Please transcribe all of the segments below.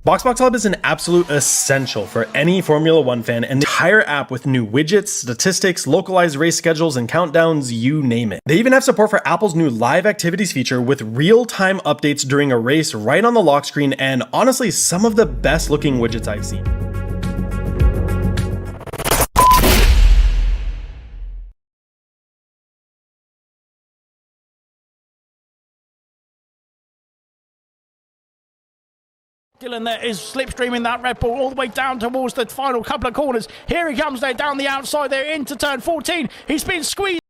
BoxBox Hub is an absolute essential for any Formula One fan, and the entire app with new widgets, statistics, localized race schedules, and countdowns, you name it. They even have support for Apple's new live activities feature with real-time updates during a race right on the lock screen, and honestly, some of the best looking widgets I've seen. Dylan there is slipstreaming that Red Bull all the way down towards the final couple of corners. Here he comes there down the outside there into turn 14. He's been squeezed.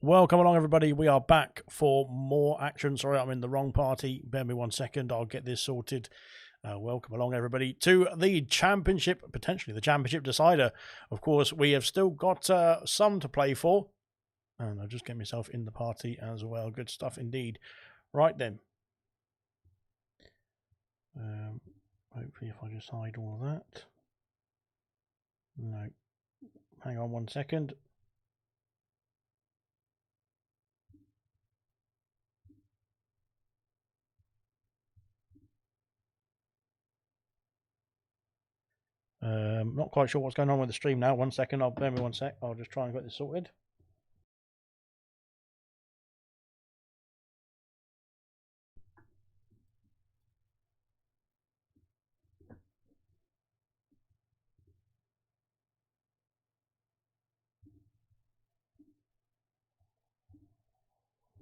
Welcome along, everybody. We are back for more action. Sorry, I'm in the wrong party. Bear me 1 second. I'll get this sorted. Welcome along, everybody, to the championship, potentially the championship decider. Of course, we have still got some to play for. And I'll just get myself in the party as well. Good stuff indeed. Right then. Hopefully, if I just hide all of that. No. Hang on 1 second. Not quite sure what's going on with the stream now. 1 second. Bear me 1 sec. I'll just try and get this sorted.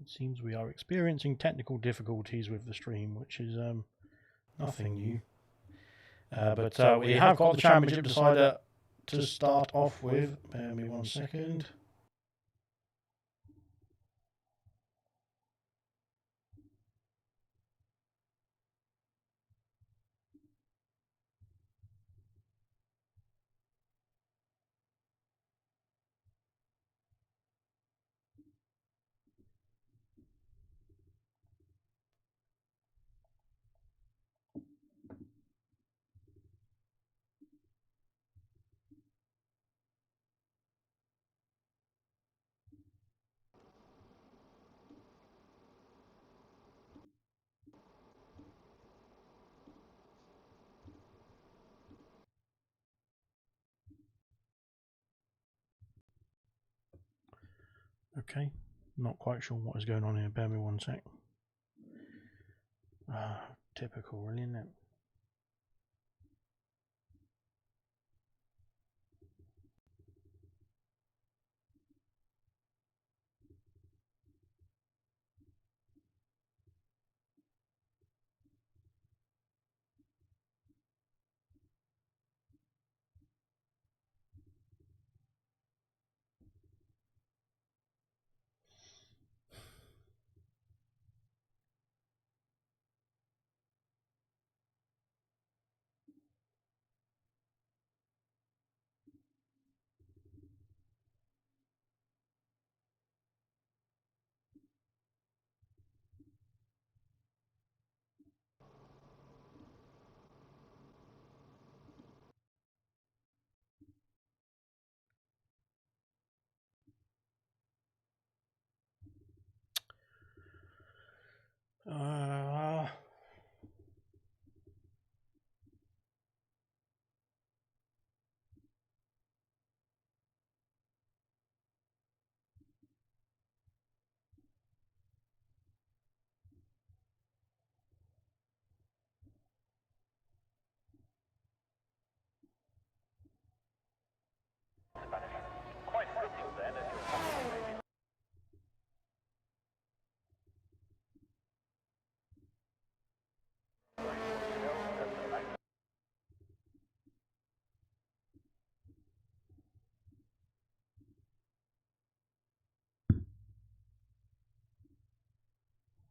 It seems we are experiencing technical difficulties with the stream, which is nothing new. But we have got the championship decider to start off with. Bear me 1 second. Okay, not quite sure what is going on here. Bear me one sec. Typical, really, isn't it?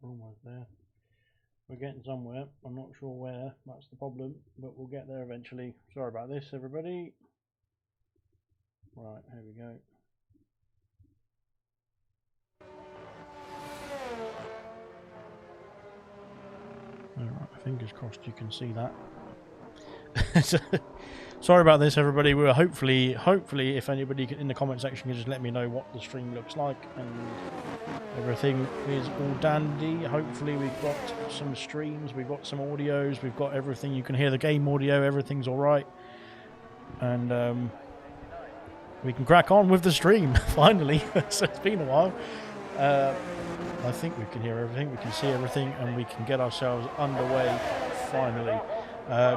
We're almost there. We're getting somewhere. I'm not sure where. That's the problem, but we'll get there eventually. Sorry about this, everybody. Right, here we go. Alright, fingers crossed you can see that. Sorry about this, everybody. We're hopefully, if anybody in the comment section can just let me know what the stream looks like and everything is all dandy. Hopefully we've got some streams, we've got some audios, we've got everything. You can hear the game audio, everything's all right, and we can crack on with the stream finally. So it's been a while. I think we can hear everything, we can see everything, and we can get ourselves underway finally.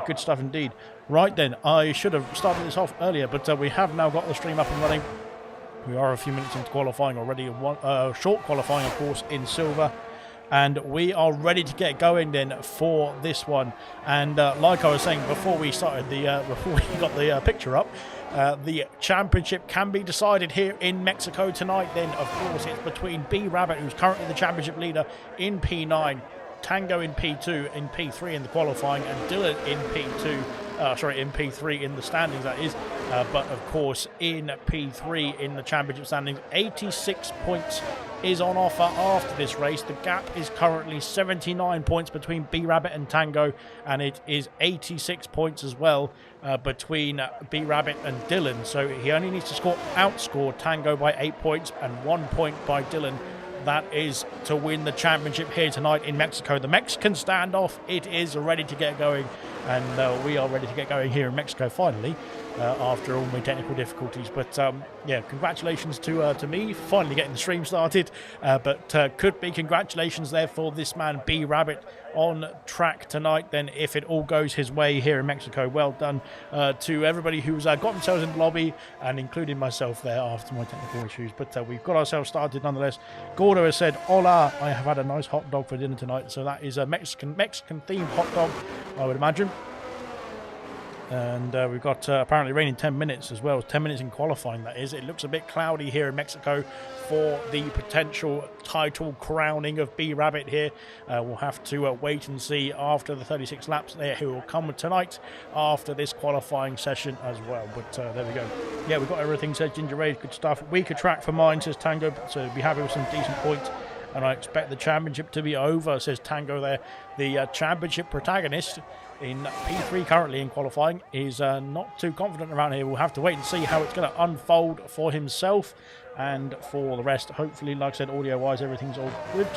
Good stuff indeed. Right then, I should have started this off earlier, but we have now got the stream up and running. We are a few minutes into qualifying already, short qualifying, of course, in silver. And we are ready to get going then for this one. And like I was saying before we started before we got the picture up, the championship can be decided here in Mexico tonight. Then, of course, it's between B Rabbit, who's currently the championship leader in P9, Tango in P2, in P3 in the qualifying, and Dylan in in P3 in the standings, that is. But of course, in P3 in the championship standings, 86 points is on offer after this race. The gap is currently 79 points between B Rabbit and Tango, and it is 86 points as well between B Rabbit and Dylan. So he only needs to outscore Tango by 8 points and 1 point by Dylan. That is to win the championship here tonight in Mexico. The Mexican standoff, it is ready to get going, and we are ready to get going here in Mexico finally, after all my technical difficulties. But yeah, congratulations to me for finally getting the stream started, but could be congratulations there for this man B Rabbit on track tonight then, if it all goes his way here in Mexico. Well done to everybody who's got themselves in the lobby, and including myself there after my technical issues. But we've got ourselves started nonetheless. Gordo has said, "Hola, I have had a nice hot dog for dinner tonight." So that is a Mexican themed hot dog, I would imagine. And we've got apparently raining 10 minutes as well. 10 minutes in qualifying, that is. It looks a bit cloudy here in Mexico for the potential title crowning of B Rabbit here. We'll have to wait and see after the 36 laps there who will come tonight after this qualifying session as well. But there we go. Yeah, we've got everything, says Ginger Ray. Good stuff. Weaker track for mine, says Tango. So be happy with some decent points. And I expect the championship to be over, says Tango there. The championship protagonist in P3 currently in qualifying is not too confident around here. We'll have to wait and see how it's going to unfold for himself and for the rest. Hopefully, like I said, audio wise everything's all good,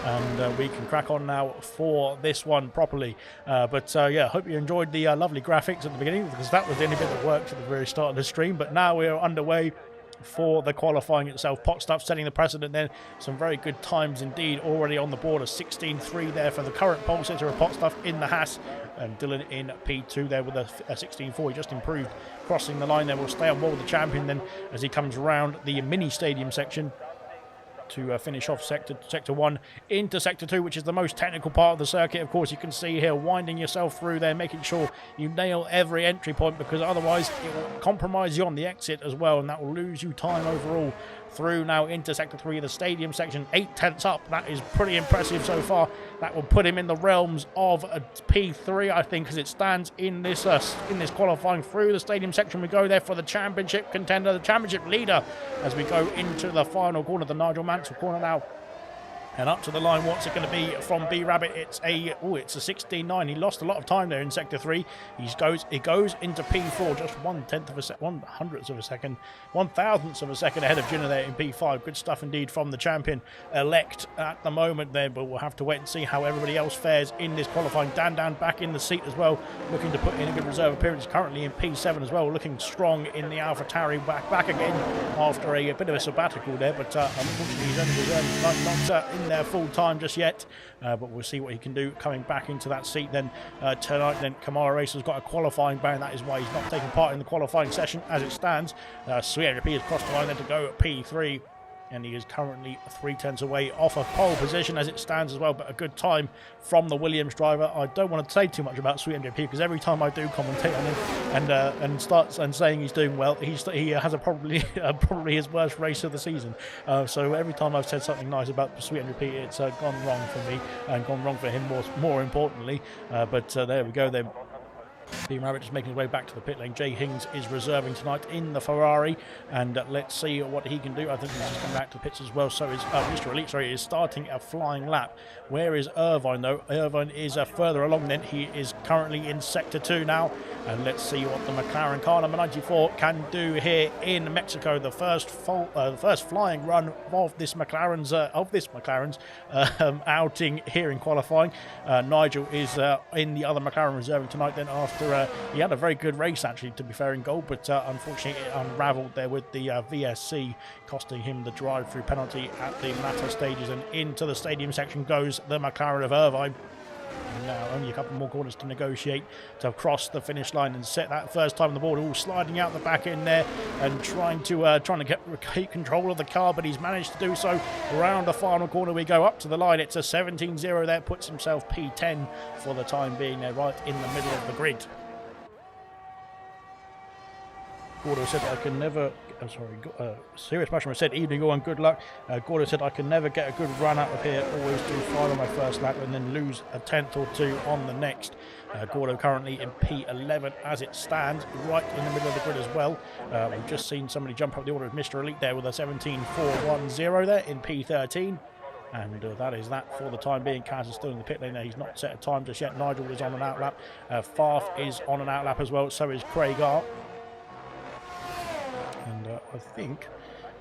and we can crack on now for this one properly. But yeah, hope you enjoyed the lovely graphics at the beginning, because that was the only bit that worked at the very start of the stream. But now we're underway for the qualifying itself. Pot Stuff setting the precedent then. Some very good times indeed already on the board. A 16.3 there for the current pole sitter of Pot Stuff in the Haas. And Dylan in P2 there with a 16.4. He just improved crossing the line there. Will stay on board with the champion then as he comes around the mini stadium section to finish off sector 1 into sector 2, which is the most technical part of the circuit. Of course, you can see here winding yourself through there, making sure you nail every entry point, because otherwise it will compromise you on the exit as well, and that will lose you time overall. Through now into sector 3, the stadium section, 8/10 up. That is pretty impressive so far. That will put him in the realms of a P3, I think, as it stands in this qualifying. Through the stadium section we go there for the championship contender, the championship leader, as we go into the final corner, the Nigel Mansell corner now. And up to the line, what's it going to be from B Rabbit? It's a 16.9. He lost a lot of time there in sector 3. He goes into P4, just 1/10 of a second, 1/100th of a second, 1,000th of a second ahead of Jinner there in P5. Good stuff indeed from the champion elect at the moment there, but we'll have to wait and see how everybody else fares in this qualifying. Dan back in the seat as well, looking to put in a good reserve appearance, currently in P7 as well, looking strong in the AlphaTauri, back again after a bit of a sabbatical there, but unfortunately he's only reserved not in there full time just yet, but we'll see what he can do coming back into that seat then tonight. Then Kamara Racer's got a qualifying ban, that is why he's not taking part in the qualifying session as it stands. Sweet P has crossed the line there to go at P3, and he is currently 3/10 away off a pole position as it stands as well, but a good time from the Williams driver. I don't want to say too much about Sweet MJP, because every time I do commentate on him and start saying he's doing well, he has probably his worst race of the season. So every time I've said something nice about Sweet MJP, it's gone wrong for me and gone wrong for him more importantly. But there we go then. B Rabbit just making his way back to the pit lane. Jay Hings is reserving tonight in the Ferrari, and let's see what he can do. I think he's just come back to the pits as well. So is Mr. Elite, sorry, is starting a flying lap. Where is Irvine though? Irvine is further along then. He is currently in sector 2 now, and let's see what the McLaren car number 94 can do here in Mexico. The first flying run of this McLaren's outing here in qualifying. Nigel is in the other McLaren reserving tonight then, after he had a very good race actually, to be fair, in gold, but unfortunately it unravelled there with the VSC, costing him the drive-through penalty at the latter stages. And into the stadium section goes the McLaren of Irvine. Now only a couple more corners to negotiate to cross the finish line and set that first time on the board. All sliding out the back end there and trying to keep control of the car, but he's managed to do so. Around the final corner we go, up to the line. It's a 17.0 there, puts himself P10 for the time being there, right in the middle of the grid. Gordo said, I can never... I'm sorry, Serious Mushroom said, evening all and good luck. Gordo said, I can never get a good run out of here. Always do fine on my first lap and then lose a 10th or 2 on the next. Gordo currently in P11 as it stands, right in the middle of the grid as well. We've just seen somebody jump up the order of Mr. Elite there with a 17.410 there in P13. And that is that for the time being. Kaz is still in the pit lane there. He's not set a time just yet. Nigel is on an outlap. Farf is on an outlap as well. So is Craig R. And I think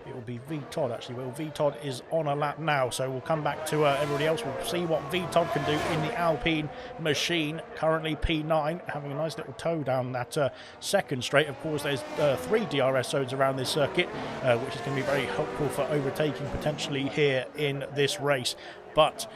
it will be V Todd actually. Well, V Todd is on a lap now, so we'll come back to everybody else. We'll see what V Todd can do in the Alpine machine. Currently P9, having a nice little tow down that second straight. Of course, there's 3 DRS zones around this circuit, which is going to be very helpful for overtaking potentially here in this race. But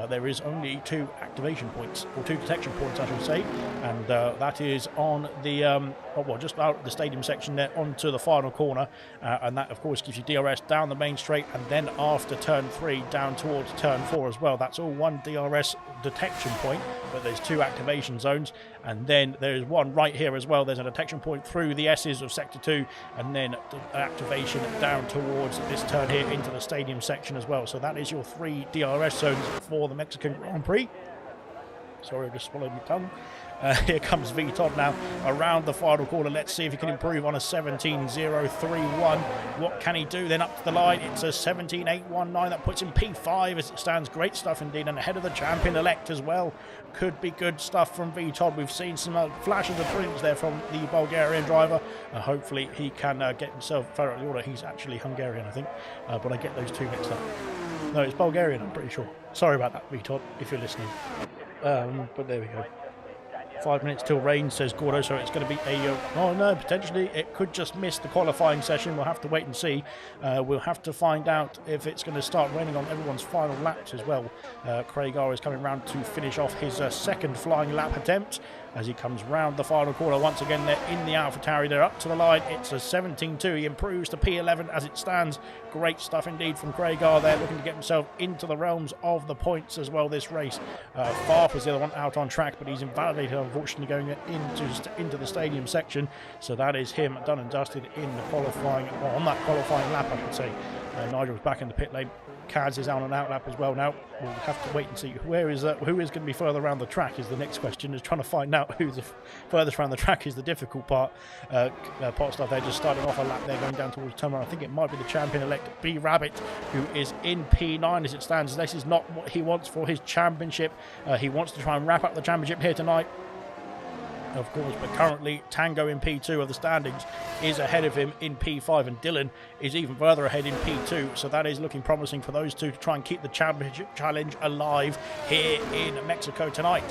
there is only 2 activation points, or 2 detection points I should say, and that is on the just out of the stadium section there onto the final corner, and that of course gives you DRS down the main straight, and then after turn 3 down towards turn 4 as well. That's all 1 DRS detection point, but there's 2 activation zones, and then there's one right here as well. There's a detection point through the S's of sector 2, and then activation down towards this turn here into the stadium section as well. So that is your 3 DRS zones for the Mexican Grand Prix. Sorry, I just swallowed my tongue. Here comes V Todd now around the final corner. Let's see if he can improve on a 17.031. What can he do then up to the line? It's a 17.819. That puts him P5 as it stands. Great stuff indeed, and ahead of the champion elect as well. Could be good stuff from V Todd. We've seen some flashes of brilliance there from the Bulgarian driver. Hopefully he can get himself thoroughly order. He's actually Hungarian, I think, but I get those 2 mixed up. No, it's Bulgarian, I'm pretty sure. Sorry about that, V Todd, if you're listening. But there we go. 5 minutes till rain, says Gordo, so it's going to be a... oh no, potentially it could just miss the qualifying session. We'll have to wait and see. We'll have to find out if it's going to start raining on everyone's final laps as well. Craig R is coming round to finish off his second flying lap attempt as he comes round the final corner. Once again, they're in the AlphaTauri. They're up to the line. It's a 17.2. He improves to P11 as it stands. Great stuff indeed from Craig R there, looking to get himself into the realms of the points as well this race. Farf was the other one out on track, but he's invalidated, unfortunately, going into the stadium section. So that is him done and dusted in the qualifying, or on that qualifying lap, I should say. Nigel's back in the pit lane. Kaz is out on out lap as well now. We'll have to wait and see who is going to be further around the track is the next question. Is trying to find out who's the furthest around the track is the difficult part. Potstaff there just starting off a lap there, going down towards turn one. I think it might be the champion-elect B Rabbit, who is in P9 as it stands. This is not what he wants for his championship. He wants to try and wrap up the championship here tonight, of course, but currently Tango in P2 of the standings is ahead of him in P5, and Dylan is even further ahead in P2, so that is looking promising for those two to try and keep the championship challenge alive here in Mexico tonight.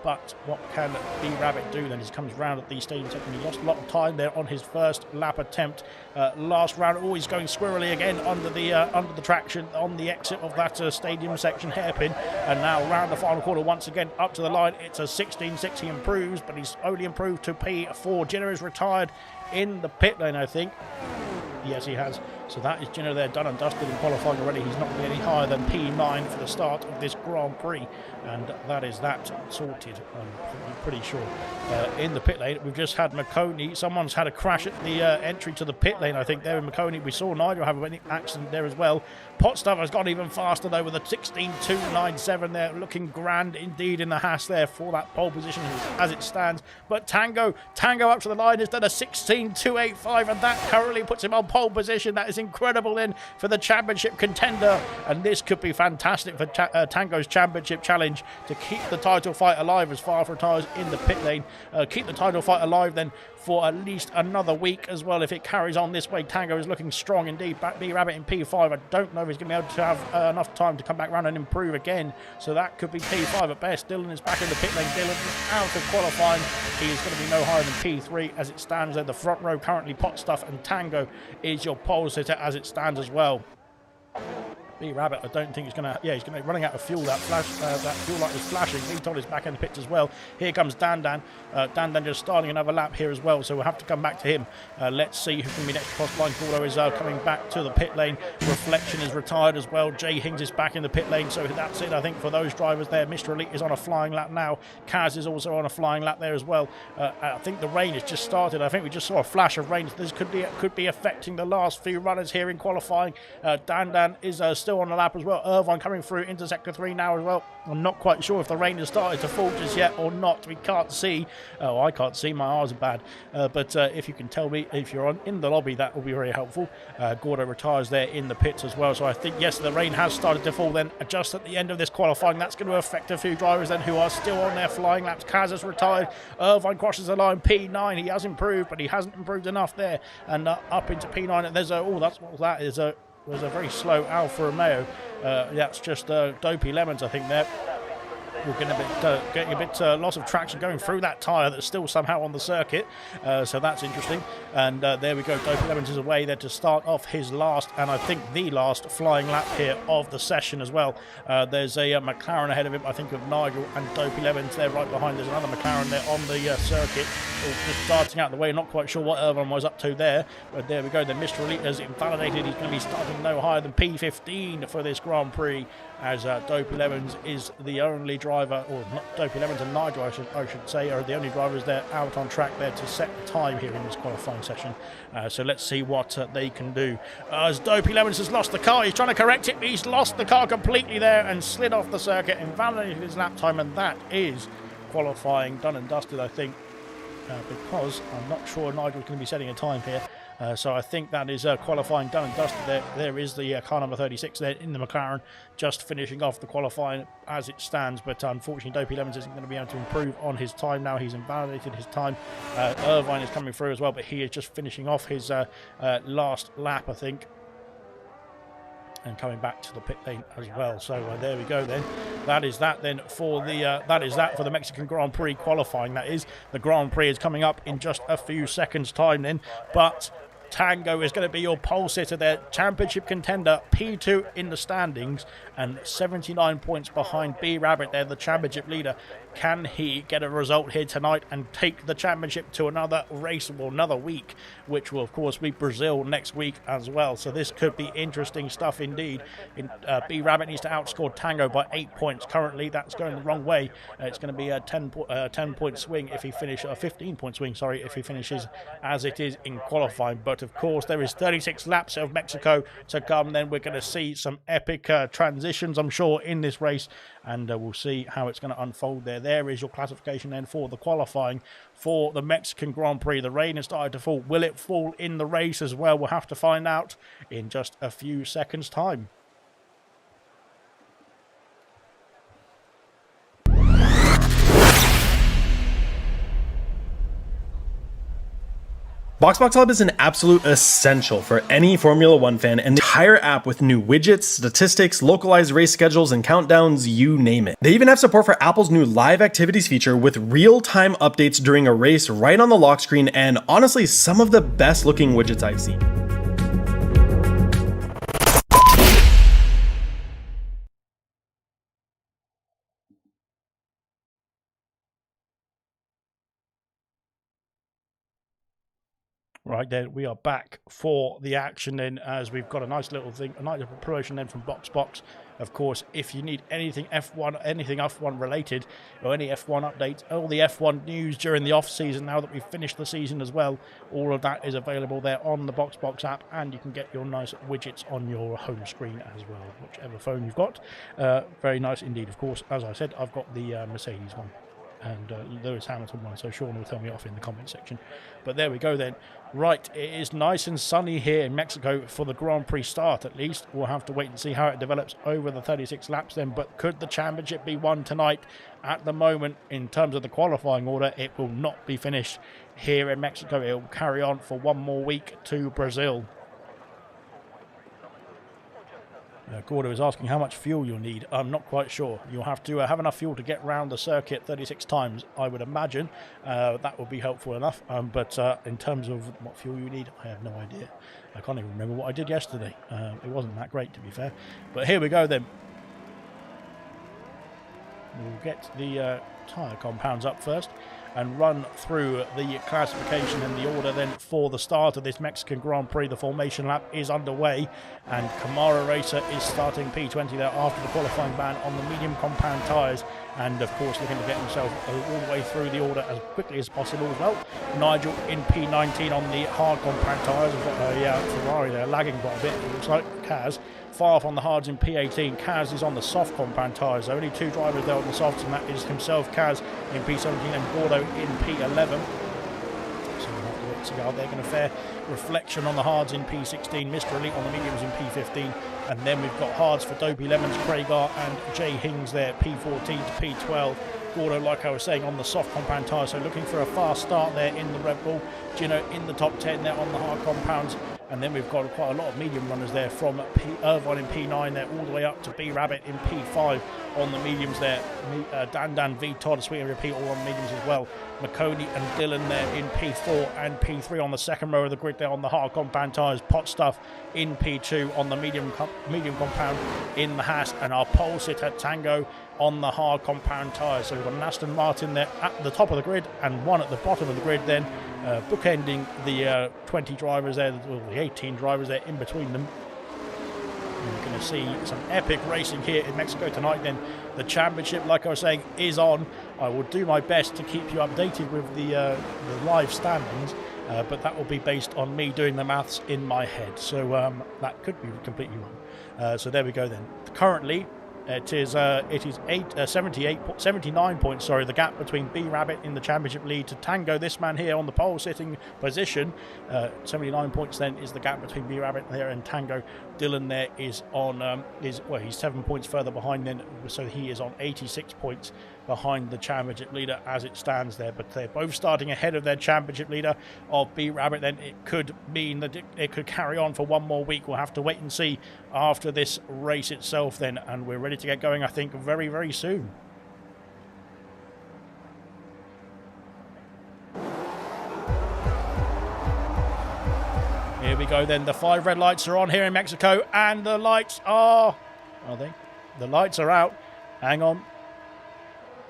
But what can B Rabbit do then? He comes round at the stadium section. He lost a lot of time there on his first lap attempt last round. Always going squirrely again under the traction on the exit of that stadium section hairpin, and now round the final quarter once again up to the line. It's a 16.6. He improves, but he's only improved to P4. Jenner is retired in the pit lane, I think. Yes, he has. So that is Jenner there, done and dusted in qualifying already. He's not going to be any higher than P9 for the start of this Grand Prix, and that is that sorted, I'm pretty sure. In the pit lane, we've just had McConey. Someone's had a crash at the entry to the pit lane, I think, there in McConey. We saw Nigel have an accident there as well. Potstaff has gone even faster, though, with a 16.297 there, looking grand indeed in the Haas there for that pole position as it stands. But Tango up to the line has done a 16.285, and that currently puts him on pole position. That is incredible then for the championship contender, and this could be fantastic for Tango's championship challenge to keep the title fight alive as Farf retires in the pit lane. Keep the title fight alive then for at least another week as well if it carries on this way. Tango is looking strong indeed. B Rabbit in P5. I don't know if he's going to be able to have enough time to come back around and improve again, so that could be P5 at best. Dylan is back in the pit lane. Dylan is out of qualifying. He is going to be no higher than P3 as it stands there. The front row currently Potstaff and Tango is your pole sitter as it stands as well. B Rabbit, I don't think he's going to... yeah, he's going to be running out of fuel. That fuel light is flashing. Viton is back in the pits as well. Here comes Dan. Dan just starting another lap here as well, so we'll have to come back to him. Let's see who can be next across the line. Gordo is coming back to the pit lane. Reflection is retired as well. Jay Hings is back in the pit lane, so that's it, I think, for those drivers there. Mr. Elite is on a flying lap now. Kaz is also on a flying lap there as well. I think the rain has just started. I think we just saw a flash of rain. This could be affecting the last few runners here in qualifying. Dan is still on the lap as well. Irvine coming through into sector 3 now as well. I'm not quite sure if the rain has started to fall just yet or not. We can't see. Oh, I can't see. My eyes are bad. But if you can tell me if you're in the lobby, that will be very helpful. Gordo retires there in the pits as well. So I think, yes, the rain has started to fall then just at the end of this qualifying. That's going to affect a few drivers then who are still on their flying laps. Kaz has retired. Irvine crosses the line. P9. He has improved, but he hasn't improved enough there. And up into P9. And there's that's what that is. Was a very slow Alfa Romeo. That's just Dopey Lemons, I think, there. We're getting a bit loss of traction going through that tyre that's still somehow on the circuit. So that's interesting. And there we go. Dopey Lemons is away there to start off his last, and I think the last flying lap here of the session as well. There's a McLaren ahead of him, I think, of Nigel and Dopey Lemons there right behind. There's another McLaren there on the circuit. Just starting out the way. Not quite sure what Irvine was up to there. But there we go. Then Mr. Elite has invalidated. He's going to be starting no higher than P15 for this Grand Prix, as Dopey Lemons is the only driver, or not Dopey Lemons and Nigel, I should say, are the only drivers there out on track there to set the time here in this qualifying session. So let's see what they can do. As Dopey Lemons has lost the car, he's trying to correct it, but he's lost the car completely there and slid off the circuit, invalidated his lap time, and that is qualifying done and dusted, I think, because I'm not sure Nigel's going to be setting a time here. So I think that is qualifying done and dusted. There is the car number 36 there in the McLaren, just finishing off the qualifying as it stands. But unfortunately, Dopey Lemons isn't going to be able to improve on his time now. He's invalidated his time. Irvine is coming through as well, but he is just finishing off his last lap, I think. and coming back to the pit lane as well. So there we go then. That is that then for the Mexican Grand Prix qualifying. That is, the Grand Prix is coming up in just a few seconds time then, but Tango is going to be your pole sitter there, championship contender, P2 in the standings and 79 points behind B Rabbit there, the championship leader. Can he get a result here tonight and take the championship to another race or another week, which will of course be Brazil next week as well. So this could be interesting stuff indeed. B Rabbit needs to outscore Tango by 8 points. Currently that's going the wrong way. It's going to be a 10-point swing if he finishes, a 15-point swing, sorry, if he finishes as it is in qualifying. But of course there is 36 laps of Mexico to come. Then we're going to see some epic transitions, I'm sure, in this race, and we'll see how it's going to unfold there. There is your classification then for the qualifying for the Mexican Grand Prix. The rain has started to fall. Will it fall in the race as well? We'll have to find out in just a few seconds' time. BoxBox Hub is an absolute essential for any Formula One fan, and the entire app with new widgets, statistics, localized race schedules, and countdowns, you name it. They even have support for Apple's new live activities feature with real-time updates during a race right on the lock screen, and honestly, some of the best looking widgets I've seen. Right then, we are back for the action then, as we've got a nice little thing, a nice little promotion then from BoxBox. Of course, if you need anything F1 related, or any F1 updates, all the F1 news during the off season, now that we've finished the season as well, all of that is available there on the BoxBox app, and you can get your nice widgets on your home screen as well, whichever phone you've got. Very nice indeed. Of course, as I said, I've got the Mercedes one, and Lewis Hamilton one, so Sean will tell me off in the comment section. But there we go then. Right, it is nice and sunny here in Mexico for the Grand Prix start, at least. We'll have to wait and see how it develops over the 36 laps then, but could the championship be won tonight? At the moment, in terms of the qualifying order, it will not be finished here in Mexico. It will carry on for one more week to Brazil. Gordo is asking how much fuel you'll need. I'm not quite sure. You'll have to have enough fuel to get round the circuit 36 times, I would imagine. That would be helpful enough. But in terms of what fuel you need, I have no idea. I can't even remember what I did yesterday. It wasn't that great, to be fair. But here we go then. We'll get the tyre compounds up first and run through the classification and the order then for the start of this Mexican Grand Prix. The formation lap is underway, and Camara Racer is starting P20 there after the qualifying ban on the medium compound tyres, and of course looking to get himself all the way through the order as quickly as possible as well. Nigel in P19 on the hard compound tyres. We've got a Ferrari there lagging quite a bit, it looks like. Kaz far off on the hards in P18. Kaz is on the soft compound tyres. Only two drivers there on the softs, and that is himself, Kaz, in P17, and Gordo in P11. So we'll have to wait to see how they're going to fare. Reflection on the hards in P16, Mr. Elite on the mediums in P15, and then we've got hards for Dopey Lemons, Craigar and Jay Hings there, P14 to P12. Gordo, like I was saying, on the soft compound tyre, so looking for a fast start there in the Red Bull. Gino in the top 10 there on the hard compounds. And then we've got quite a lot of medium runners there, from Irvine in P9 there all the way up to B Rabbit in P5 on the mediums there. Dan V, Todd, Sweet and Repeat all on the mediums as well. McConey and Dylan there in P4 and P3 on the second row of the grid there on the hard compound tyres. Pot Stuff in P2 on the medium compound in the Haas, and our pole sitter Tango on the hard compound tyres. So we've got an Aston Martin there at the top of the grid and one at the bottom of the grid then, bookending the 20 drivers there, or the 18 drivers there in between them. And we're going to see some epic racing here in Mexico tonight then. The championship, like I was saying, is on. I will do my best to keep you updated with the live standings, but that will be based on me doing the maths in my head. So that could be completely wrong. So there we go then. Currently, it is 79 points, sorry, the gap between B Rabbit in the championship lead to Tango, this man here on the pole sitting position. 79 points then is the gap between B Rabbit there and Tango Dylan there is on, he's 7 points further behind then, so he is on 86 points behind the championship leader as it stands there. But they're both starting ahead of their championship leader of B Rabbit. Then it could mean that it could carry on for one more week. We'll have to wait and see after this race itself then, and we're ready to get going, I think, very, very soon. Here we go then. The 5 red lights are on here in Mexico, and the lights are they? The lights are out. Hang on.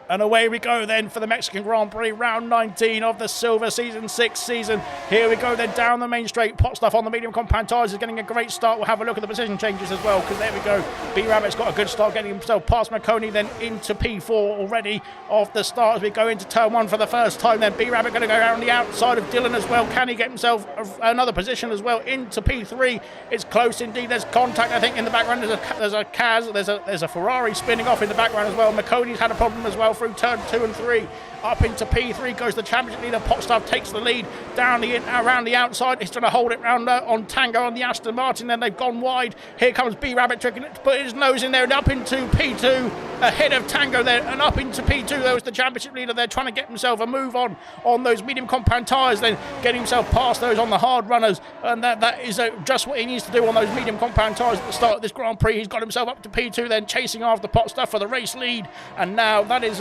And away we go then for the Mexican Grand Prix, round 19 of the Silver Season 6 season. Here we go then down the main straight. Pot Stuff on the medium compound tyres is getting a great start. We'll have a look at the position changes as well, because there we go. B-Rabbit's got a good start, getting himself past Marconi, then into P4 already off the start as we go into turn 1 for the first time. Then B-Rabbit going to go around the outside of Dylan as well. Can he get himself another position as well into P3? It's close indeed. There's contact, I think, in the background. There's a Kaz, there's a Ferrari spinning off in the background as well. Marconi's had a problem as well through turn 2 and 3. Up into P3 goes the championship leader. Potstaff takes the lead down around the outside. He's trying to hold it round on Tango on the Aston Martin. Then they've gone wide. Here comes B-Rabbit trying to put his nose in there and up into P2 ahead of Tango there, and up into P2. There was the championship leader there trying to get himself a move on those medium compound tyres, then getting himself past those on the hard runners, and that is just what he needs to do on those medium compound tyres at the start of this Grand Prix. He's got himself up to P2, then chasing after Potstaff for the race lead, and now that is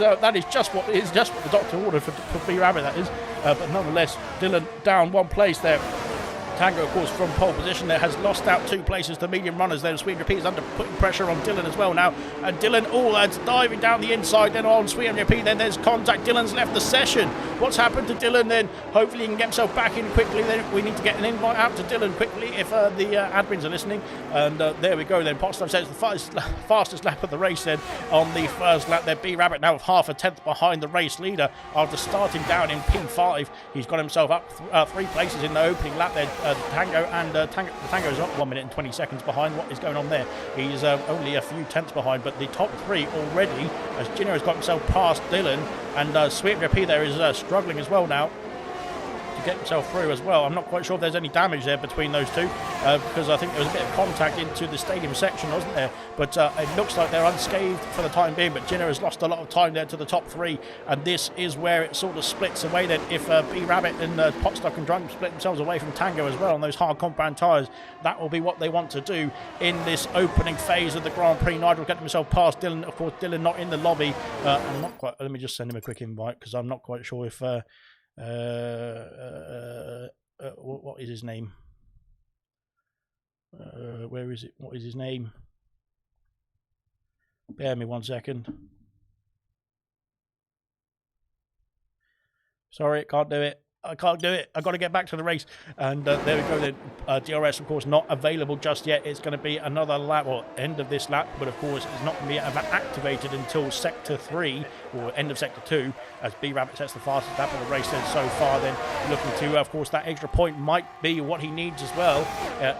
just what the doctor ordered for B-Rabbit, that is. But nonetheless, Dylan down 1 place there. Tango, of course, from pole position there, has lost out 2 places to medium runners there. Sweet Repeat is under putting pressure on Dylan as well now. And Dylan, lads, diving down the inside then on Sweet Repeat. Then there's contact. Dylan's left the session. What's happened to Dylan then? Hopefully he can get himself back in quickly. Then we need to get an invite out to Dylan quickly if the admins are listening. And there we go then. Potstaff says the fastest lap of the race then on the first lap there. B-Rabbit now with half a tenth behind the race leader after starting down in P5. He's got himself up 3 places in the opening lap there. Tango is up 1 minute and 20 seconds behind. What is going on there? He's only a few tenths behind, but the top 3 already, as Gino has got himself past Dylan, and Sweet JP there is struggling as well now to get himself through as well. I'm not quite sure if there's any damage there between those two, because I think there was a bit of contact into the stadium section, wasn't there? But it looks like they're unscathed for the time being, but Gino has lost a lot of time there to the top 3, and this is where it sort of splits away then. If B-Rabbit and Potstock and Drunk split themselves away from Tango as well on those hard compound tyres, that will be what they want to do in this opening phase of the Grand Prix. Nigel getting himself past Dylan. Of course, Dylan not in the lobby. I'm not quite. Let me just send him a quick invite, because I'm not quite sure if what is his name? Where is it? What is his name? Bear me 1 second. Sorry, can't do it. I can't do it. I've got to get back to the race. And there we go then. DRS, of course, not available just yet. It's going to be another lap, or end of this lap, but of course it's not going to be activated until Sector 3, or end of Sector 2, as B-Rabbit sets the fastest lap of the race then so far. Then looking to, of course, that extra point might be what he needs as well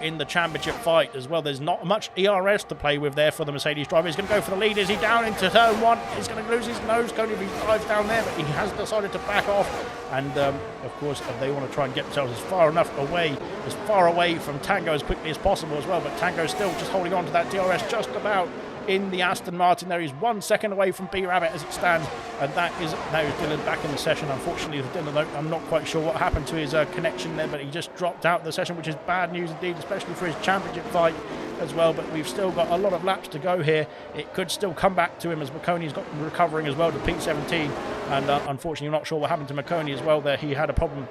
in the championship fight as well. There's not much ERS to play with there for the Mercedes driver. He's going to go for the lead. Is he down into turn 1? He's going to lose his nose going if he drives down there, but he has decided to back off. And of course, they want to try and get themselves as far away from Tango as quickly as possible as well. But Tango's still just holding on to that DRS just about in the Aston Martin there. He's 1 second away from B-Rabbit as it stands, and that is now Dylan back in the session. Unfortunately for Dylan, I'm not quite sure what happened to his connection there, but he just dropped out of the session, which is bad news indeed, especially for his championship fight as well. But we've still got a lot of laps to go here. It could still come back to him, as Marconi's got recovering as well to P17, and unfortunately I'm not sure what happened to Marconi as well there. He had a problem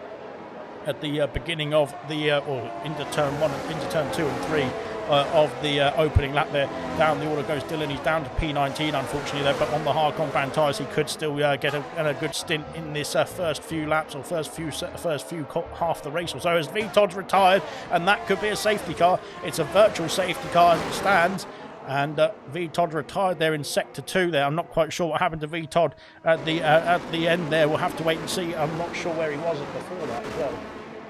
at the beginning of the or into turn 1 and into turn 2 and 3 of the opening lap there. Down the order goes Dylan. He's down to P19 unfortunately there, but on the hard compound tyres he could still get a good stint in this first few laps, or first few half the race or so, as V-Todd's retired, and that could be a safety car. It's a virtual safety car as it stands. And V-Todd retired there in Sector 2 there. I'm not quite sure what happened to V-Todd at the end there. We'll have to wait and see. I'm not sure where he was before that as well.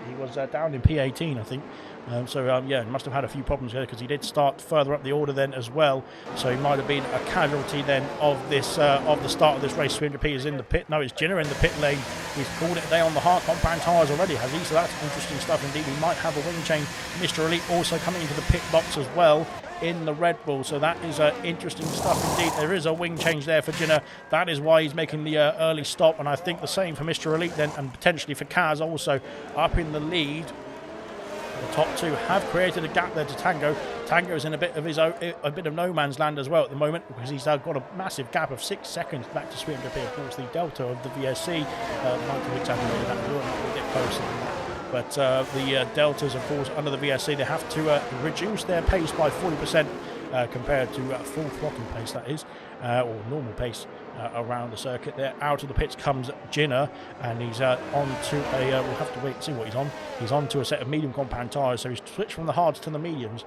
He was down in P18, I think. Yeah, he must have had a few problems here because he did start further up the order then as well. So he might have been a casualty then of this of the start of this race. 300p is in the pit. No, it's Jenner in the pit lane. He's called it a day on the hard compound tyres already, has he? So that's interesting stuff indeed. He might have a wing change. Mr. Elite also coming into the pit box as well in the Red Bull. So that is interesting stuff indeed. There is a wing change there for Jenner. That is why he's making the early stop. And I think the same for Mr. Elite then, and potentially for Kaz also up in the lead. The top two have created a gap there to Tango. Tango's in a bit of his own, a bit of no man's land as well at the moment because he's got a massive gap of 6 seconds back to 300p. Of course, the delta of the VSC might have exaggerated that a little bit closer than that. But the deltas, of course, under the VSC, they have to reduce their pace by 40% compared to full throttle pace, that is, or normal pace around the circuit. There, out of the pits comes Jenner, and he's on to a. We'll have to wait and see what he's on. He's on to a set of medium compound tyres, so he's switched from the hards to the mediums,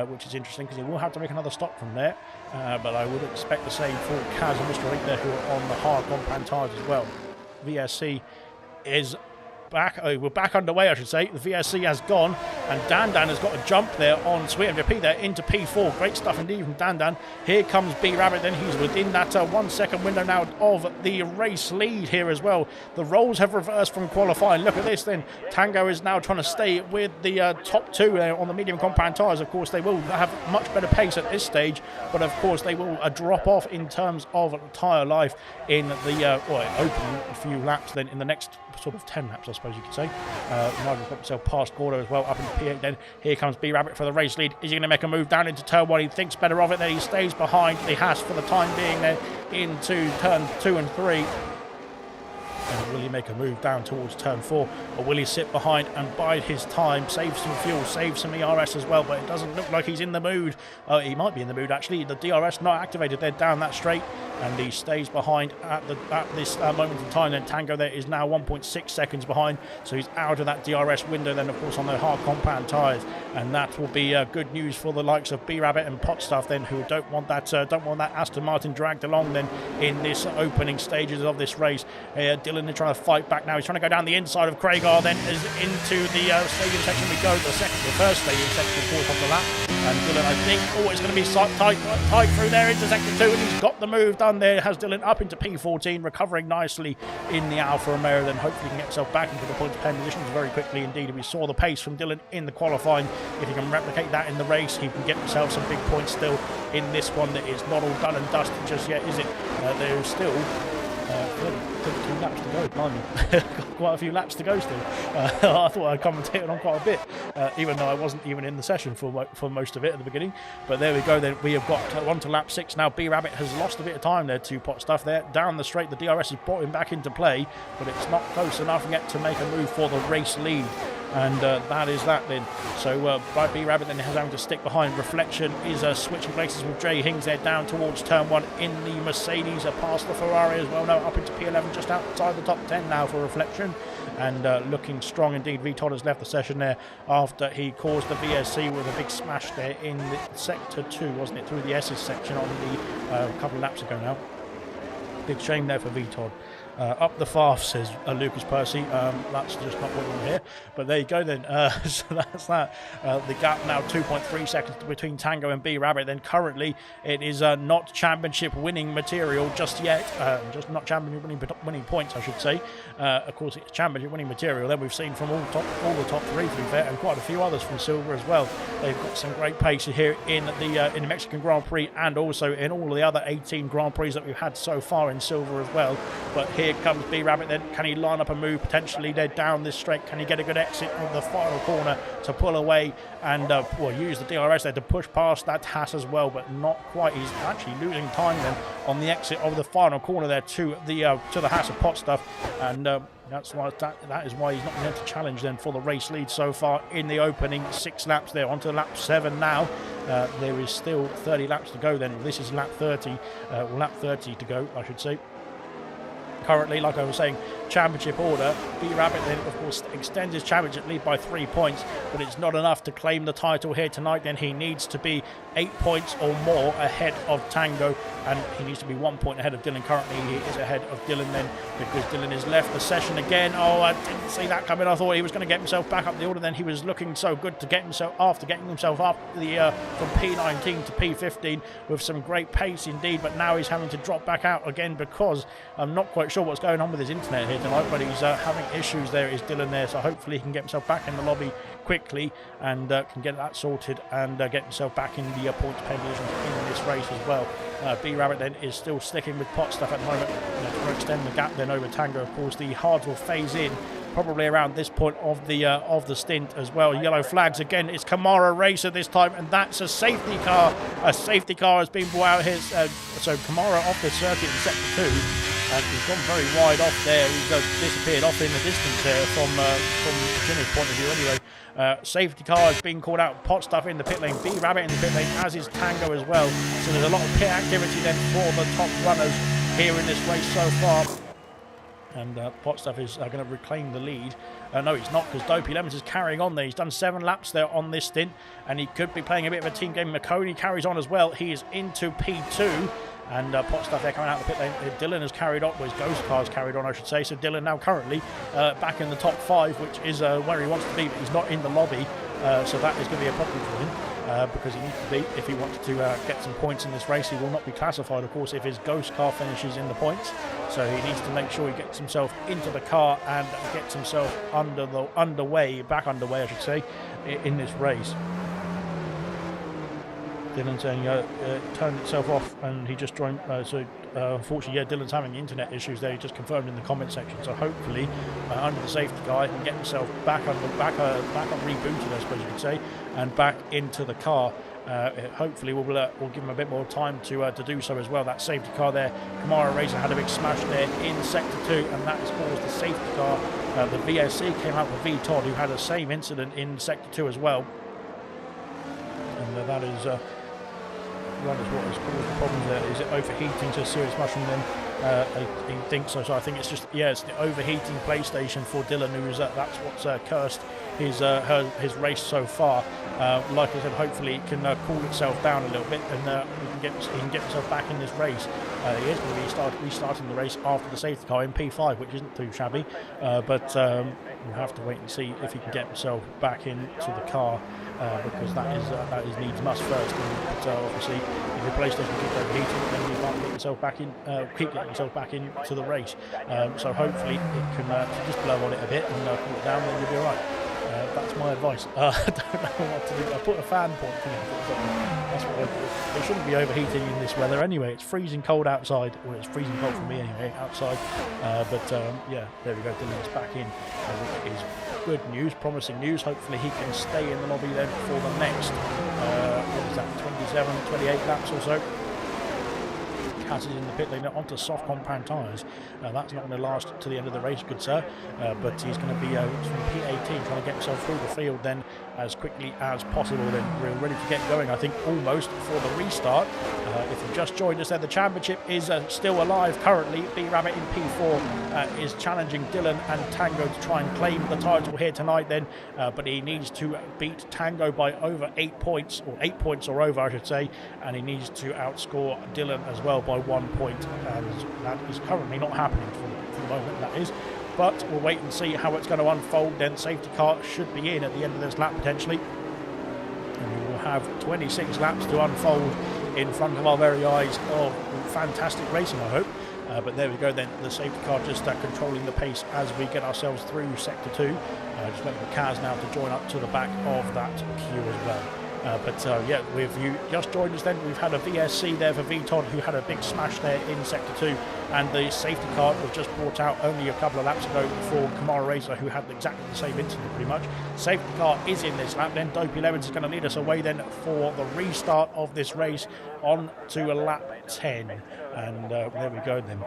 which is interesting because he will have to make another stop from there. But I would expect the same for Kaz and Mr. Elite there, who are on the hard compound tyres as well. VSC is back. We're back underway, I should say. The VSC has gone, and Dan has got a jump there on 300p there into P4. Great stuff indeed from Dan. Here comes B Rabbit, then he's within that 1 second window now of the race lead here as well. The roles have reversed from qualifying. Look at this then. Tango is now trying to stay with the top two on the medium compound tyres. Of course, they will have much better pace at this stage, but of course they will drop off in terms of tyre life in the opening a few laps then in the next sort of 10 laps, I suppose you could say. Nigel got himself past Gordo as well, up into P8 then. Here comes B Rabbit for the race lead. Is he going to make a move down into turn 1? He thinks better of it, then he stays behind the Haas for the time being there into turn 2 and 3. And will he make a move down towards turn 4, or will he sit behind and bide his time, save some fuel, save some ERS as well? But it doesn't look like he's in the mood. He might be in the mood actually. The DRS not activated there down that straight, and he stays behind at this moment in time. Then Tango there is now 1.6 seconds behind, so he's out of that DRS window then, of course, on the hard compound tyres, and that will be good news for the likes of B Rabbit and Pot Stuff then, who don't want that Aston Martin dragged along then in this opening stages of this race. Dylan is trying to fight back now. He's trying to go down the inside of Craigar, then is into the stadium section we go. The first stadium section, of course, off the lap. And Dylan, I think, it's going to be tight through there into sector 2, and he's got the move done there. Has Dylan up into P14, recovering nicely in the Alfa Romeo, then hopefully he can get himself back into the points pen positions very quickly indeed. We saw the pace from Dylan in the qualifying. If he can replicate that in the race, he can get himself some big points still in this one. That is not all done and dusted just yet, is it? There's still 32 laps to go. Got quite a few laps to go still. I thought I commentated on quite a bit, even though I wasn't even in the session for most of it at the beginning. But there we go then. We have got on to lap 6 now. B Rabbit has lost a bit of time there to Pot Stuff there. Down the straight, the DRS has brought him back into play, but it's not close enough yet to make a move for the race lead. And that is that then. So B Rabbit then has having to stick behind. Reflection is switching places with Jay Hings there down towards turn 1 in the Mercedes, past the Ferrari as well. Now up into P11, just outside the top 10 now for Reflection. And looking strong indeed. VTOD has left the session there after he caused the VSC with a big smash there in the sector 2, wasn't it? Through the S's section on the couple of laps ago now. Big shame there for VTOD. Up the farf, says Lucas Percy. That's just not what we want to hear. But there you go then. So that's that. The gap now 2.3 seconds between Tango and B Rabbit. Then currently it is not championship winning material just yet. Just not championship winning points, I should say. Of course, it's championship winning material. Then we've seen from all the top 3, to be fair, and quite a few others from Silver as well. They've got some great pace here in the Mexican Grand Prix, and also in all of the other 18 Grand Prix that we've had so far in Silver as well. But here comes B Rabbit then. Can he line up a move potentially there down this straight? Can he get a good exit on the final corner to pull away and use the DRS there to push past that Haas as well, but not quite. He's actually losing time then on the exit of the final corner there to the Haas of Pot Stuff, and that's why that is why he's not been able to challenge then for the race lead so far in the opening 6 laps there. On to lap 7 now. There is still 30 laps to go then. This is lap 30, lap 30 to go, I should say. currently, like I was saying, championship order. B-Rabbit then, of course, extends his championship lead by 3 points, but it's not enough to claim the title here tonight. Then he needs to be 8 points or more ahead of Tango, and he needs to be 1 point ahead of Dylan. Currently, he is ahead of Dylan then, because Dylan has left the session again. Oh, I didn't see that coming. I thought he was going to get himself back up the order. Then he was looking so good to get himself after getting himself up the from P19 to P15 with some great pace indeed. But now he's having to drop back out again because I'm not quite sure what's going on with his internet here tonight, but he's having issues. There is Dylan there, so hopefully he can get himself back in the lobby quickly and can get that sorted and get himself back in the points pay position in this race as well. B-Rabbit then is still sticking with pot stuff at the moment, trying to extend the gap then over Tango. Of course, the hards will phase in probably around this point of the stint as well. Yellow flags again. It's Kamara Racer this time, and that's a safety car. A safety car has been brought out here. So Kamara off the circuit in sector 2. And he's gone very wide off there. He's disappeared off in the distance there from Jimmy's point of view anyway. Safety car has been called out. Pot stuff in the pit lane. B-Rabbit in the pit lane, as is Tango as well. So there's a lot of pit activity then for the top runners here in this race so far. And Pot stuff is going to reclaim the lead. No, he's not, because Dopey Lemons is carrying on there. He's done 7 laps there on this stint, and he could be playing a bit of a team game. McConey carries on as well. He is into P2. And pot stuff there coming out of the pit lane. Dylan has carried on, well, his ghost car's carried on, I should say. So Dylan now currently back in the top 5, which is where he wants to be, but he's not in the lobby. So that is going to be a problem for him because he needs to be, if he wants to get some points in this race. He will not be classified, of course, if his ghost car finishes in the points. So he needs to make sure he gets himself into the car and gets himself back underway, I should say, in this race. Dylan saying turned itself off, and he just joined. Unfortunately, yeah, Dylan's having internet issues there. He just confirmed in the comment section. So hopefully, under the safety car, he can get himself back on rebooted, I suppose you could say, and back into the car. Hopefully, we'll give him a bit more time to do so as well. That safety car there, Kamara Racer had a big smash there in sector 2, and that has caused the safety car. The VSC came out with V Todd, who had the same incident in sector 2 as well, and that is. What has caused the problems there. Is it overheating to a serious mushroom then? He thinks so. So I think it's just, yeah, it's the overheating PlayStation for Dylan, who's that's what's cursed his race so far. Like I said, hopefully it can cool itself down a little bit, and he can get himself back in this race. He is going to be restarting the race after the safety car in P5, which isn't too shabby, but we'll have to wait and see if he can get himself back into the car. Because that is needs must first, but obviously if your PlayStation keeps overheating, then you can't get yourself back in, keep getting yourself back into the race. So hopefully it can just blow on it a bit and cool it down, then you'll be alright. That's my advice. I don't know what to do. I put a fan point thing in, but that's what I do. It shouldn't be overheating in this weather anyway. It's freezing cold outside. Well, it's freezing cold for me anyway, outside. Yeah, there we go. Dylan's back in. It is good news, promising news. Hopefully he can stay in the lobby then for the next, what is that, 27, 28 laps or so. Cat is in the pit lane onto soft compound tyres. That's not going to last to the end of the race, good sir, but he's going to be from P18 trying to get himself through the field then as quickly as possible. Then we're ready to get going, I think, almost for the restart. If you've just joined us there, the championship is still alive currently. B-Rabbit in P4 is challenging Dylan and Tango to try and claim the title here tonight then, but he needs to beat Tango by over 8 points, or 8 points or over I should say, and he needs to outscore Dylan as well by 1 point, and that is currently not happening for the moment, that is. But we'll wait and see how it's going to unfold then. Safety car should be in at the end of this lap potentially, and we will have 26 laps to unfold in front of our very eyes of fantastic racing, I hope. But there we go then, the safety car just controlling the pace as we get ourselves through sector 2. Just waiting for cars now to join up to the back of that queue as well. Yeah, if you just joined us then, we've had a VSC there for VTOD, who had a big smash there in sector 2, and the safety car was just brought out only a couple of laps ago for Kamara Racer, who had exactly the same incident pretty much. Safety car is in this lap then. Dopey Lemons is going to lead us away then for the restart of this race on to a lap 10, and there we go then.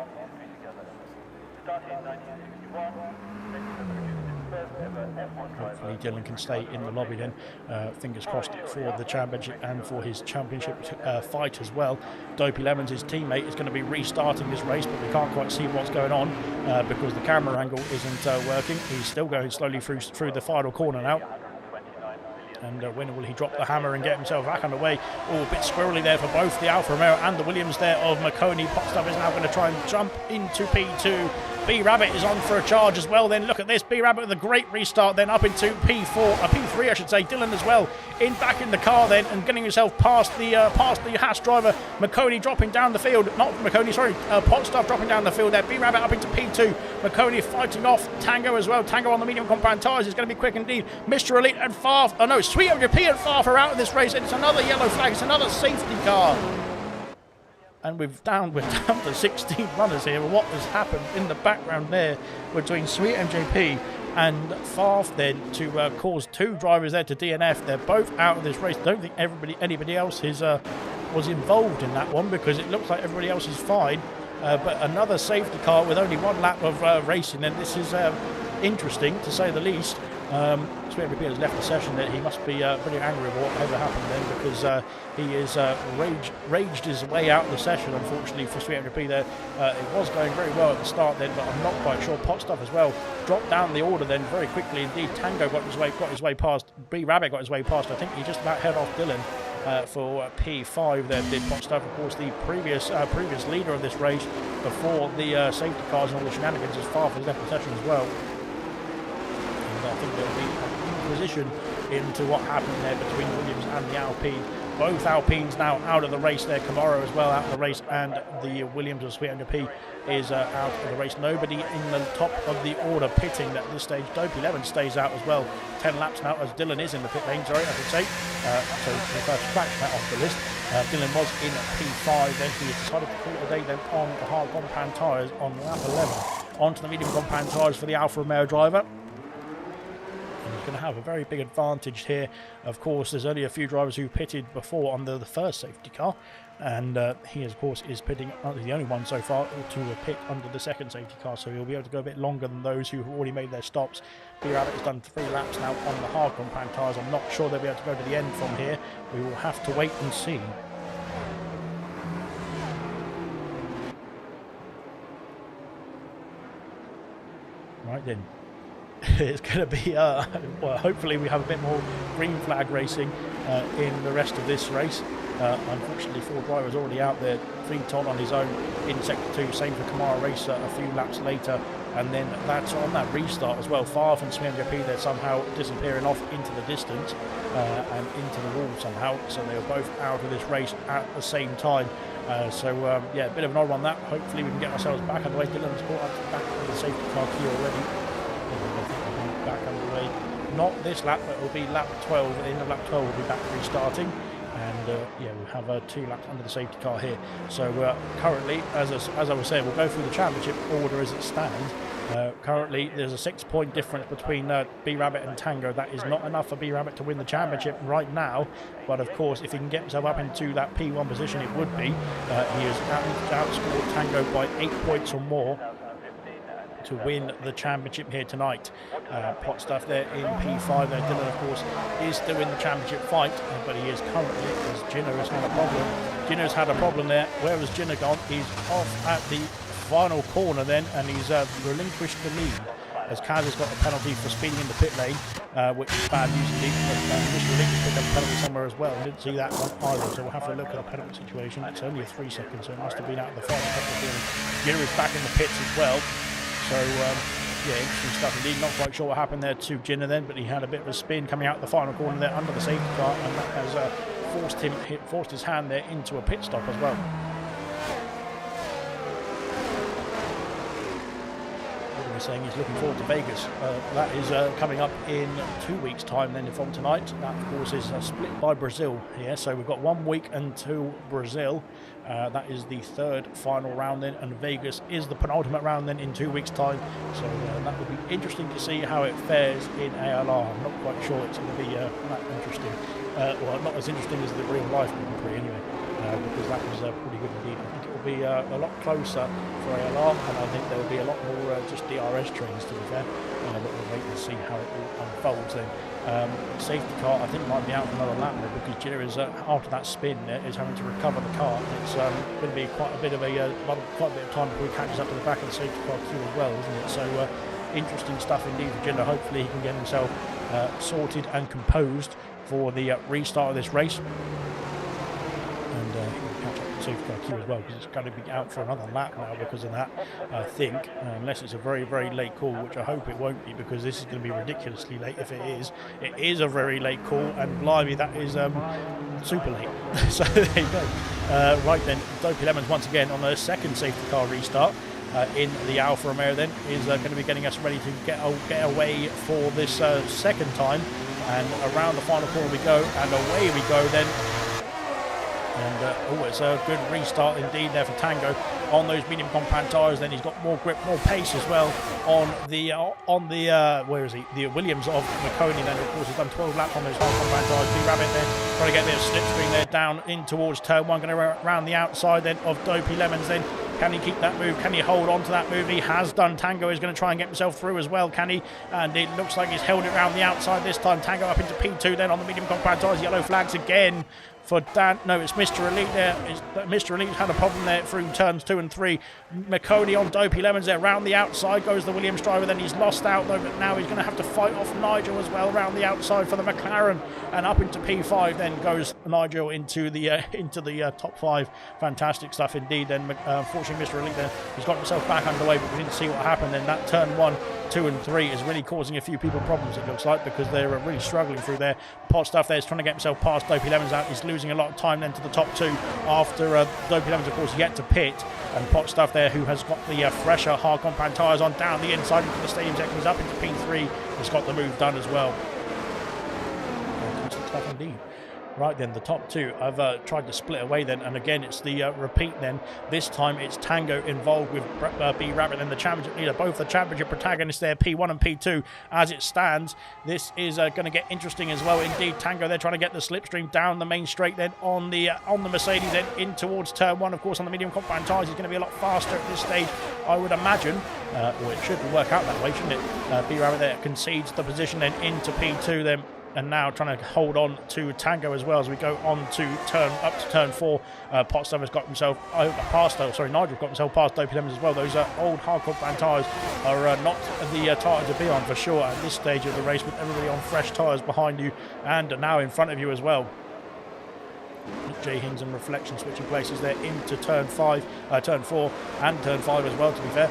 Hopefully Dylan can stay in the lobby then. Fingers crossed for the championship and for his championship fight as well. Dopey Lemons, his teammate, is going to be restarting this race, but we can't quite see what's going on because the camera angle isn't working. He's still going slowly through the final corner now. And when will he drop the hammer and get himself back underway? Oh, a bit squirrely there for both the Alfa Romeo and the Williams there of McConey. Potstuff is now going to try and jump into P2. B-Rabbit is on for a charge as well. Then look at this. B-Rabbit with a great restart. Then up into P3, I should say. Dylan as well. Back in the car then and getting himself past the Haas driver. McConey dropping down the field. Not McConey, sorry. Potstuff dropping down the field there. B-Rabbit up into P2. McConey fighting off Tango as well. Tango on the medium compound tyres is going to be quick indeed. Mr. Elite and Farf. Oh no, Sweet MGP and Farf are out of this race. And it's another yellow flag. It's another safety car. And we're down to 16 runners here. What has happened in the background there between Sweet MJP and Farf then to cause two drivers there to DNF. They're both out of this race. I don't think anybody else was involved in that one because it looks like everybody else is fine. But another safety car with only one lap of racing, and this is interesting to say the least. Sweet MGP has left the session there. He must be pretty angry with whatever happened then because he is raged his way out of the session, unfortunately, for Sweet MGP there. It was going very well at the start then, but I'm not quite sure. Potstuff as well dropped down the order then very quickly indeed. Tango got his way past. B-Rabbit got his way past. I think he just about held off Dylan for P5 there, did Potstuff. Of course, the previous leader of this race before the safety cars and all the shenanigans as far as left the session as well. I think there'll be a position into what happened there between Williams and the Alpine. Both Alpines now out of the race there. Camaro as well out of the race, and the Williams of Sweet MGP is out of the race. Nobody in the top of the order pitting at this stage. Dopey Lemon stays out as well. 10 laps now as Dylan is in the pit lane, sorry, I should say. So we'll scratch that off the list. Dylan was in P5, then he decided to call it a day then on the hard compound tyres on lap 11. Onto the medium compound tyres for the Alfa Romeo driver. He's going to have a very big advantage here. Of course, there's only a few drivers who pitted before under the first safety car, and he, of course, is pitting the only one so far to pit under the second safety car, so he'll be able to go a bit longer than those who have already made their stops. B-Rabbit has done 3 laps now on the hard compound tyres. I'm not sure they'll be able to go to the end from here. We will have to wait and see. Right then. It's going to be, well, hopefully we have a bit more green flag racing in the rest of this race. Unfortunately, 4 drivers already out there. Todd on his own in Sector 2, same for Kamara Racer a few laps later. And then that's on that restart as well. Farf and SMGP, they're somehow disappearing off into the distance and into the wall somehow. So they were both out of this race at the same time. Yeah, a bit of an odd one that. Hopefully we can get ourselves back on the way. Dylan's brought us back to the safety car queue already. Back underway, not this lap, but it will be lap 12. At the end of lap 12 we'll be back restarting, and yeah, we'll have 2 laps under the safety car here. So currently, as I was saying, we'll go through the championship order as it stands. Currently there's a 6-point difference between B-Rabbit and Tango. That is not enough for B-Rabbit to win the championship right now, but of course if he can get himself up into that P1 position, it would be. He has outscored Tango by 8 points or more to win the championship here tonight. Potstuff there in P5 there. Dylan, of course, is still in the championship fight, but he is currently, as Jinner has had a problem. Jinner's had a problem there. Where has Jinner gone? He's off at the final corner then, and he's relinquished the lead, as Kaz has got a penalty for speeding in the pit lane, which is bad news indeed. Mr. Relinquished picked up a penalty somewhere as well. I didn't see that one either, so we'll have to look at the penalty situation. It's only a 3 second, so it must have been out of the final penalty. Jinner is back in the pits as well. So, yeah, interesting stuff indeed. Not quite sure what happened there to Jinner then, but he had a bit of a spin coming out the final corner there under the safety car, and that has forced his hand there into a pit stop as well. Saying he's looking forward to Vegas. That is coming up in 2 weeks' time then from tonight. That, of course, is split by Brazil here. So we've got 1 week until Brazil. That is the 3rd final round then, and Vegas is the penultimate round then in 2 weeks' time. So that will be interesting to see how it fares in ALR. I'm not quite sure it's going to be that interesting. Well, not as interesting as the real life Grand Prix anyway, because that was pretty good indeed. I think it will be a lot closer for ALR, and I think there will be a lot more just DRS trains, to be fair. But we'll wait and see how it all unfolds then. Safety car, I think, might be out for another lap there, because Gina is, after that spin, is having to recover the car. It's going to be quite a bit of time before he catches up to the back of the safety car queue as well, isn't it? So interesting stuff indeed for Gina. Hopefully he can get himself sorted and composed for the restart of this race. And he can catch up to the safety car queue as well, because it's going to be out for another lap now because of that, I think, unless it's a very, very late call, which I hope it won't be, because this is going to be ridiculously late if it is. It is a very late call, and blimey, that is super late. So there you go. Right then, Dopey Lemons once again on a second safety car restart. In the Alfa Romeo then is going to be getting us ready to get away for this second time, and around the final corner we go, and away we go then. And it's a good restart indeed there for Tango on those medium compact tyres. Then he's got more grip, more pace as well on the where is he? The Williams of McConey. Then of course he's done 12 laps on those hard compact tyres. B-Rabbit there trying to get a bit of slipstream there down in towards turn one. Going to round the outside then of Dopey Lemons then. Can he keep that move? Can he hold on to that move? He has done. Tango is going to try and get himself through as well, can he? And it looks like he's held it around the outside this time. Tango up into P2 then on the medium compact tyres. Yellow flags again for Dan. No, it's Mr. Elite there. Mr. Elite had a problem there through turns 2 and 3. McConey on Dopey Lemons there. Round the outside goes the Williams driver. Then he's lost out though, but now he's going to have to fight off Nigel as well. Round the outside for the McLaren, and up into P5 then goes Nigel into the top 5. Fantastic stuff indeed. Then unfortunately Mr. Elite there, he's got himself back underway, but we didn't see what happened. Then that turn 1, 2 and 3 is really causing a few people problems, it looks like, because they're really struggling through there. Pot Stuff there is trying to get himself past Dopey Lemons out. He's losing a lot of time then to the top 2 after Dopey Lemons of course yet to pit, and Pot Stuff there, who has got the fresher hard compact tyres on, down the inside into the stadium section. He's up into P3, he's got the move done as well. Fantastic stuff indeed. Right then, the top 2 have tried to split away then, and again it's the repeat then. This time it's Tango involved with B-Rabbit and the championship leader, both the championship protagonists there, P1 and P2 as it stands. This is going to get interesting as well indeed. Tango they're trying to get the slipstream down the main straight then on the Mercedes then in towards turn 1. Of course on the medium compact tyres he's going to be a lot faster at this stage, I would imagine. Well, it should work out that way, shouldn't it? B-Rabbit there concedes the position then into P2 then, and now trying to hold on to Tango as well as we go on to turn 4. Potstuff has got himself Nigel got himself past Dopey Lemons as well. Those old hard compact tyres are not the tyres to be on for sure at this stage of the race, with everybody on fresh tyres behind you and now in front of you as well. J Hings and Reflection switching places there into turn 4 and turn 5 as well, to be fair.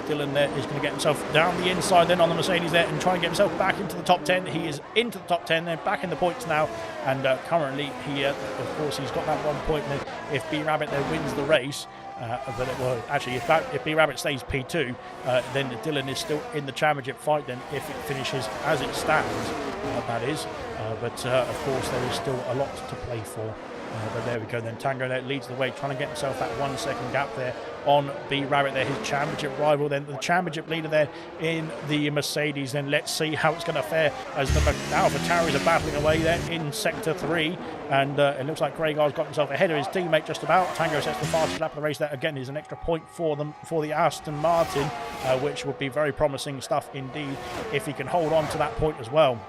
Dylan there is going to get himself down the inside then on the Mercedes there and try and get himself back into the top 10. He is into the top 10 then, back in the points now, and currently he of course he's got that 1 point. And if B-Rabbit there wins the race, if B-Rabbit stays P2, then Dylan is still in the championship fight then, if it finishes as it stands, that is. But of course there is still a lot to play for. But there we go then. Tango there leads the way, trying to get himself that 1 second gap there on B-Rabbit there, his championship rival then, the championship leader there in the Mercedes. Then let's see how it's going to fare as the Alpha Tauris are battling away there in sector 3, and it looks like Greygar's got himself ahead of his teammate just about. Tango sets the fastest lap of the race. That again is an extra point for them, for the Aston Martin, which would be very promising stuff indeed if he can hold on to that point as well.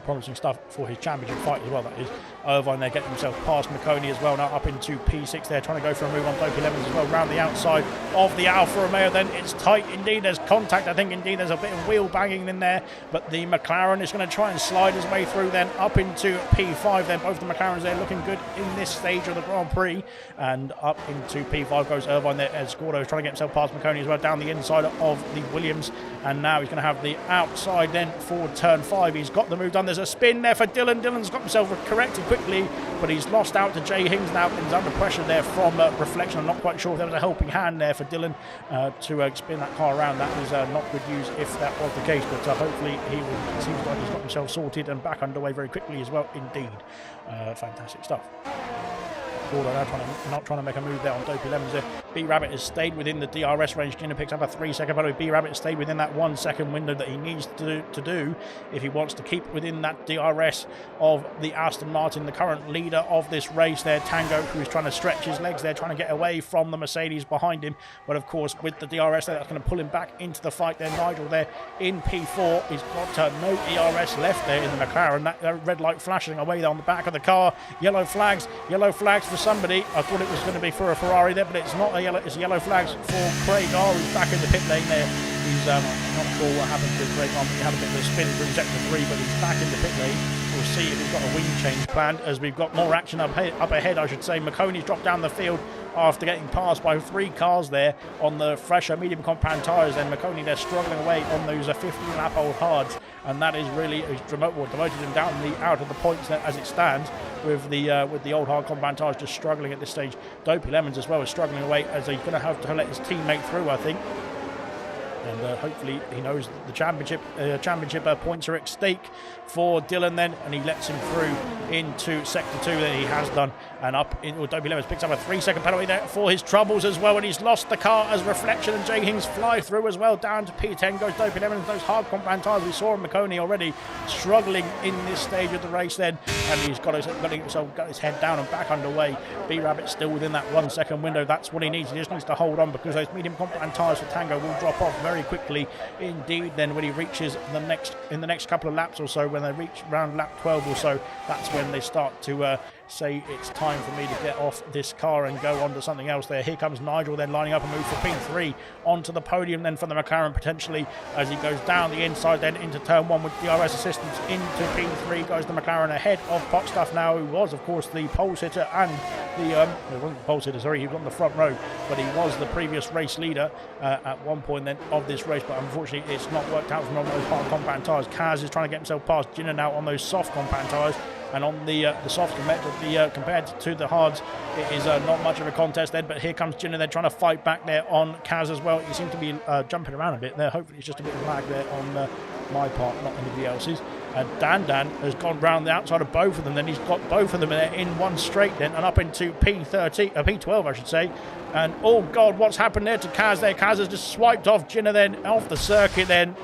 Promising stuff for his championship fight as well, that is. Irvine there getting himself past McConey as well, now up into P6 there, trying to go for a move on Dopey Lemons as well, round the outside of the Alfa Romeo then. It's tight indeed, there's contact, I think indeed there's a bit of wheel banging in there, but the McLaren is going to try and slide his way through then up into P5 then. Both the McLarens there looking good in this stage of the Grand Prix, and up into P5 goes Irvine there as Gordo is trying to get himself past McConey as well, down the inside of the Williams, and now he's going to have the outside then for turn 5. He's got the move done. There's a spin there for Dylan. Dylan's got himself corrected quickly, but he's lost out to Jay Hings now, and he's under pressure there from Reflection. I'm not quite sure if there was a helping hand there for Dylan to spin that car around. That was not good news if that was the case, but hopefully it seems like he's got himself sorted and back underway very quickly as well indeed. Fantastic stuff. corner. Not trying to make a move there on Dopey Lemons there. B-Rabbit has stayed within the DRS range. Ginner picks up a 3-second penalty. B-Rabbit has stayed within that 1 second window that he needs to do if he wants to keep within that DRS of the Aston Martin, the current leader of this race there, Tango, who is trying to stretch his legs there, trying to get away from the Mercedes behind him. But of course, with the DRS there, that's going to pull him back into the fight there. Nigel there in P4. He's got no ERS left there in the McLaren. That red light flashing away there on the back of the car. Yellow flags for somebody. I thought it was going to be for a Ferrari there, but it's not a yellow. It's yellow flags for Craig R, who's back in the pit lane there. He's not sure what happened to Craig R. He had a bit of a spin through sector 3, but he's back in the pit lane. We'll see if he's got a wing change planned, as we've got more action up ahead, I should say. McConey's dropped down the field after getting passed by 3 cars there on the fresher medium compound tyres. Then McConey, they're struggling away on those 15-lap-old hards, and that is really demoted him down out of the points as it stands, with the old hard compound tyres just struggling at this stage. Dopey Lemons as well is struggling away, as he's going to have to let his teammate through, I think. And hopefully he knows the championship points are at stake for Dylan then, and he lets him through into sector 2. Then he has done, and up in Dopey Lemons picks up a 3-second penalty there for his troubles as well, and he's lost the car as Reflection and Jay Hings fly through as well. Down to P10 goes Dopey Lemons. Those hard compound tyres, we saw McConey already struggling in this stage of the race then, and he's got his head down and back underway. B-Rabbit still within that 1 second window. That's what he needs. He just needs to hold on, because those medium compound tyres for Tango will drop off very quickly indeed. Then when he reaches in the next couple of laps or so, when they reach around lap 12 or so, that's when they start to say it's time for me to get off this car and go on to something else there. Here comes Nigel then lining up a move for P3 onto the podium then for the McLaren potentially, as he goes down the inside then into turn 1 with DRS assistance into P3 goes the McLaren ahead of Potstuff now, who was of course the pole sitter and he wasn't the pole sitter, sorry, he was on the front row, but he was the previous race leader at one point then of this race, but unfortunately it's not worked out from on those hard compound tyres. Kaz is trying to get himself past Ginner now on those soft compound tyres, and on the soft compared to the hards, it is not much of a contest then. But here comes Ginner, they're trying to fight back there on Kaz as well. He seems to be jumping around a bit there. Hopefully it's just a bit of lag there on my part, not anybody else's. Dan has gone round the outside of both of them, then he's got both of them there in one straight then, and up into P12 I should say. And oh god, what's happened there to Kaz there? Kaz has just swiped off Ginner then off the circuit then.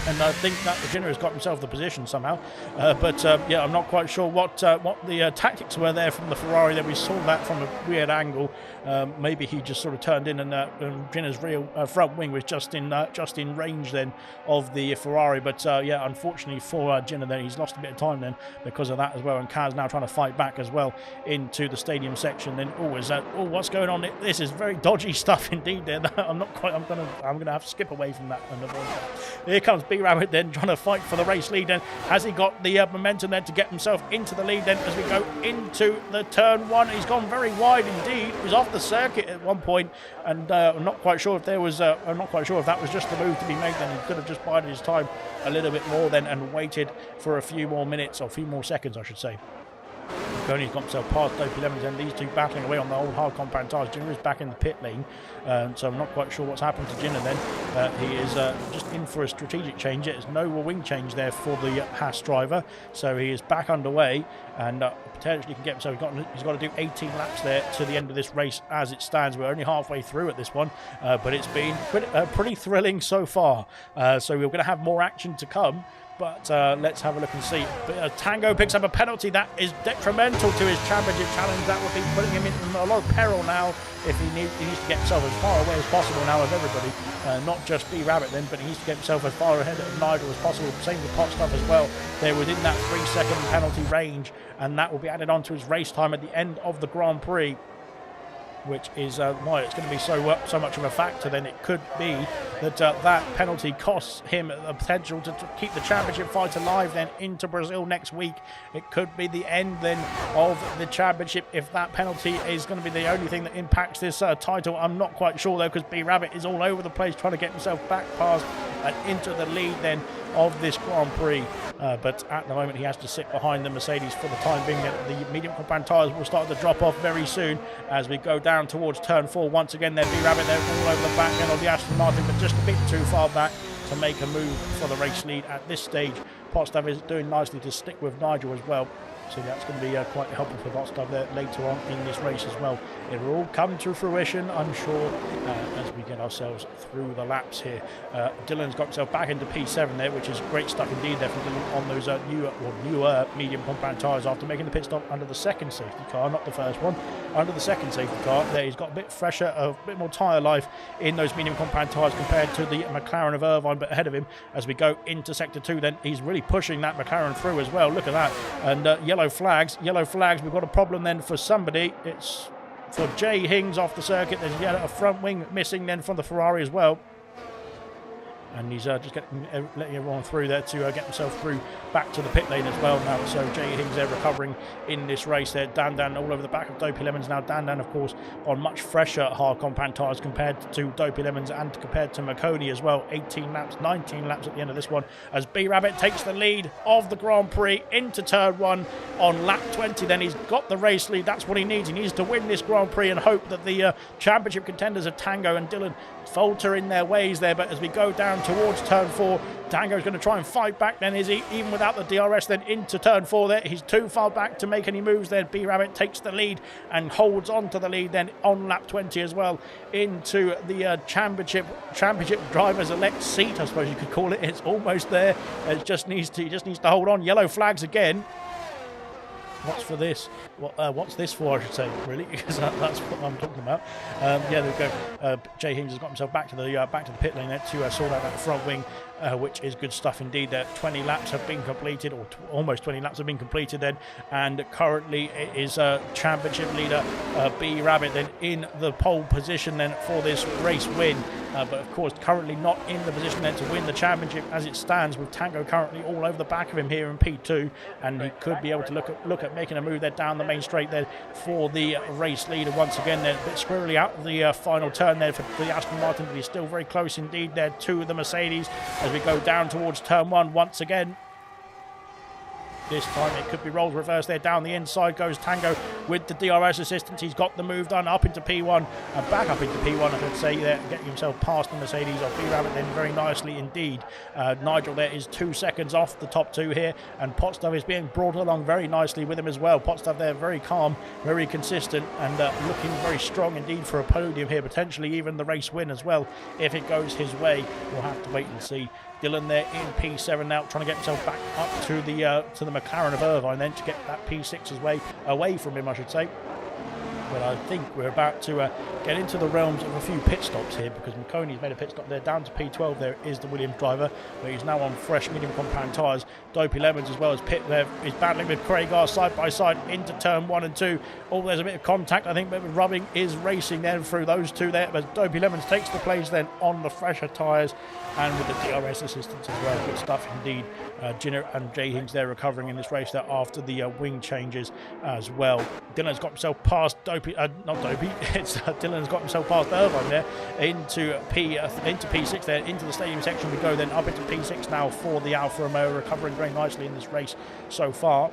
And I think that the Ginner has got himself the position somehow. Yeah, I'm not quite sure what the tactics were there from the Ferrari. There we saw that from a weird angle. Maybe he just sort of turned in, and Ginner's real front wing was just in range then of the Ferrari. But yeah, unfortunately for Ginner, then he's lost a bit of time then because of that as well. And Kaz now trying to fight back as well into the stadium section. Then what's going on? This is very dodgy stuff indeed. There, I'm gonna have to skip away from that. Here comes B-Rabbit then trying to fight for the race lead. And has he got the momentum then to get himself into the lead then as we go into the turn 1? He's gone very wide indeed. He was off the circuit at one point, and I'm not quite sure if that was just the move to be made. Then he could have just bided his time a little bit more then and waited for a few more minutes, or a few more seconds I should say. Coney's got himself past Dopey Lemons, and these two battling away on the old hard compound tyres. Ginner is back in the pit lane, so I'm not quite sure what's happened to Ginner then. He is just in for a strategic change. There's no wing change there for the Haas driver, so he is back underway and potentially can get himself. He's got to do 18 laps there to the end of this race as it stands. We're only halfway through at this one, but it's been pretty thrilling so far. So we're going to have more action to come. But let's have a look and see. Tango picks up a penalty that is detrimental to his championship challenge. That would be putting him in a lot of peril now. If he needs to get himself as far away as possible now of everybody, not just B-Rabbit then, but he needs to get himself as far ahead of Nigel as possible. Same with Potstuff as well. They're within that 3-second penalty range, and that will be added on to his race time at the end of the Grand Prix, which is why it's going to be so much of a factor. Then it could be that that penalty costs him the potential to keep the championship fight alive then into Brazil next week. It could be the end then of the championship if that penalty is going to be the only thing that impacts this title. I'm not quite sure though, because B-Rabbit is all over the place trying to get himself back past and into the lead then of this Grand Prix, but at the moment he has to sit behind the Mercedes for the time being. The medium compound tyres will start to drop off very soon as we go down towards turn 4. Once again, there B-Rabbit, they're all over the back end of the Aston Martin, but just a bit too far back to make a move for the race lead at this stage. Potstuff is doing nicely to stick with Nigel as well. So that's going to be quite helpful for BoxBox there later on in this race as well. It will all come to fruition, I'm sure, as we get ourselves through the laps here. Dylan's got himself back into P7 there, which is great stuff indeed there from Dylan on those newer medium compound tyres after making the pit stop under the second safety car, not the first one, under the second safety car. There he's got a bit fresher, a bit more tyre life in those medium compound tyres compared to the McLaren of Irvine, but ahead of him as we go into sector 2 then he's really pushing that McLaren through as well. Look at that. And yellow flags, we've got a problem then for somebody. It's for Jay Hings off the circuit. There's a front wing missing then from the Ferrari as well. And he's just letting everyone through there to get himself through back to the pit lane as well now. So Jay Hings there recovering in this race there. Dan all over the back of Dopey Lemons now. Dan, of course, on much fresher hard compound tyres compared to Dopey Lemons and compared to Marconi as well. 18 laps, 19 laps at the end of this one as B Rabbit takes the lead of the Grand Prix into turn 1 on lap 20. Then he's got the race lead. That's what he needs. He needs to win this Grand Prix and hope that the championship contenders of Tango and Dylan falter in their ways there. But as we go down towards turn 4, Tango's going to try and fight back then, is he? Even without the DRS then into turn 4 there. He's too far back to make any moves there. B-Rabbit takes the lead and holds on to the lead then on lap 20 as well into the championship driver's elect seat, I suppose you could call it. It's almost there. He just needs to hold on. Yellow flags again. What's for this? What's this for, I should say, really, because that's what I'm talking about. Yeah, there we go. Jay Hings has got himself back to the pit lane there to sort out that front wing, which is good stuff indeed. There, 20 laps have been completed, or almost 20 laps have been completed then, and currently it is championship leader B Rabbit then in the pole position then for this race win. But of course, currently not in the position then to win the championship as it stands, with Tango currently all over the back of him here in P2, and he could be able to look at making a move there down the main straight there for the race leader once again. They're a bit squirrely out of the final turn there for the Aston Martin, but he's still very close indeed there to the Mercedes as we go down towards turn 1 once again. This time it could be roles reversed there. Down the inside goes Tango with the DRS assistance. He's got the move done up into P1 and back up into P1, I should say, there, getting himself past the Mercedes of B-Rabbit then very nicely indeed. Nigel there is 2 seconds off the top 2 here, and Potstuff is being brought along very nicely with him as well. Potstuff there very calm, very consistent, and looking very strong indeed for a podium here, potentially even the race win as well if it goes his way. We'll have to wait and see. Dylan there in P7 now, trying to get himself back up to the McLaren of Irvine then to get that P6 away from him, I should say. But I think we're about to get into the realms of a few pit stops here, because Marconi's made a pit stop there down to P12. There is the Williams driver, but he's now on fresh medium compound tyres. Dopey Lemons as well as pit there is battling with Craigar side by side into turn 1 and 2. Oh, there's a bit of contact, I think, but rubbing is racing then through those two there. But Dopey Lemons takes the place then on the fresher tyres and with the DRS assistance as well. Good stuff indeed. Ginner and Jay Hings there recovering in this race there after the wing changes as well. Dylan's got himself past Dylan's got himself past Irvine there into P6 there, into the stadium section we go then, up into P6 now for the Alfa Romeo, recovering very nicely in this race so far.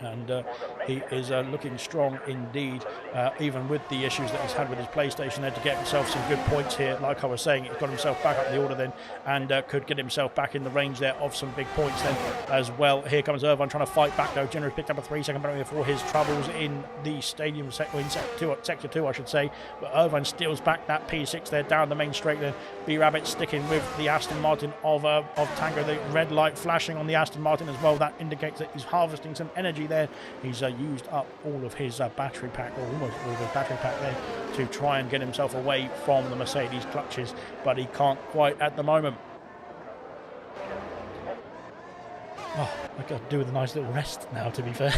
And he is looking strong indeed, even with the issues that he's had with his PlayStation there, to get himself some good points here. Like I was saying, he's got himself back up the order then, and could get himself back in the range there of some big points then as well. Here comes Irvine trying to fight back though. Jenner has picked up a 3-second penalty for his troubles in the stadium sector 2, I should say. But Irvine steals back that P6 there down the main straight there. B-Rabbit sticking with the Aston Martin of Tango. The red light flashing on the Aston Martin as well. That indicates that he's harvesting some energy there. He's used up all of his battery pack, or almost all of his battery pack there, to try and get himself away from the Mercedes clutches, but he can't quite at the moment. Oh, I got to do with a nice little rest now, to be fair.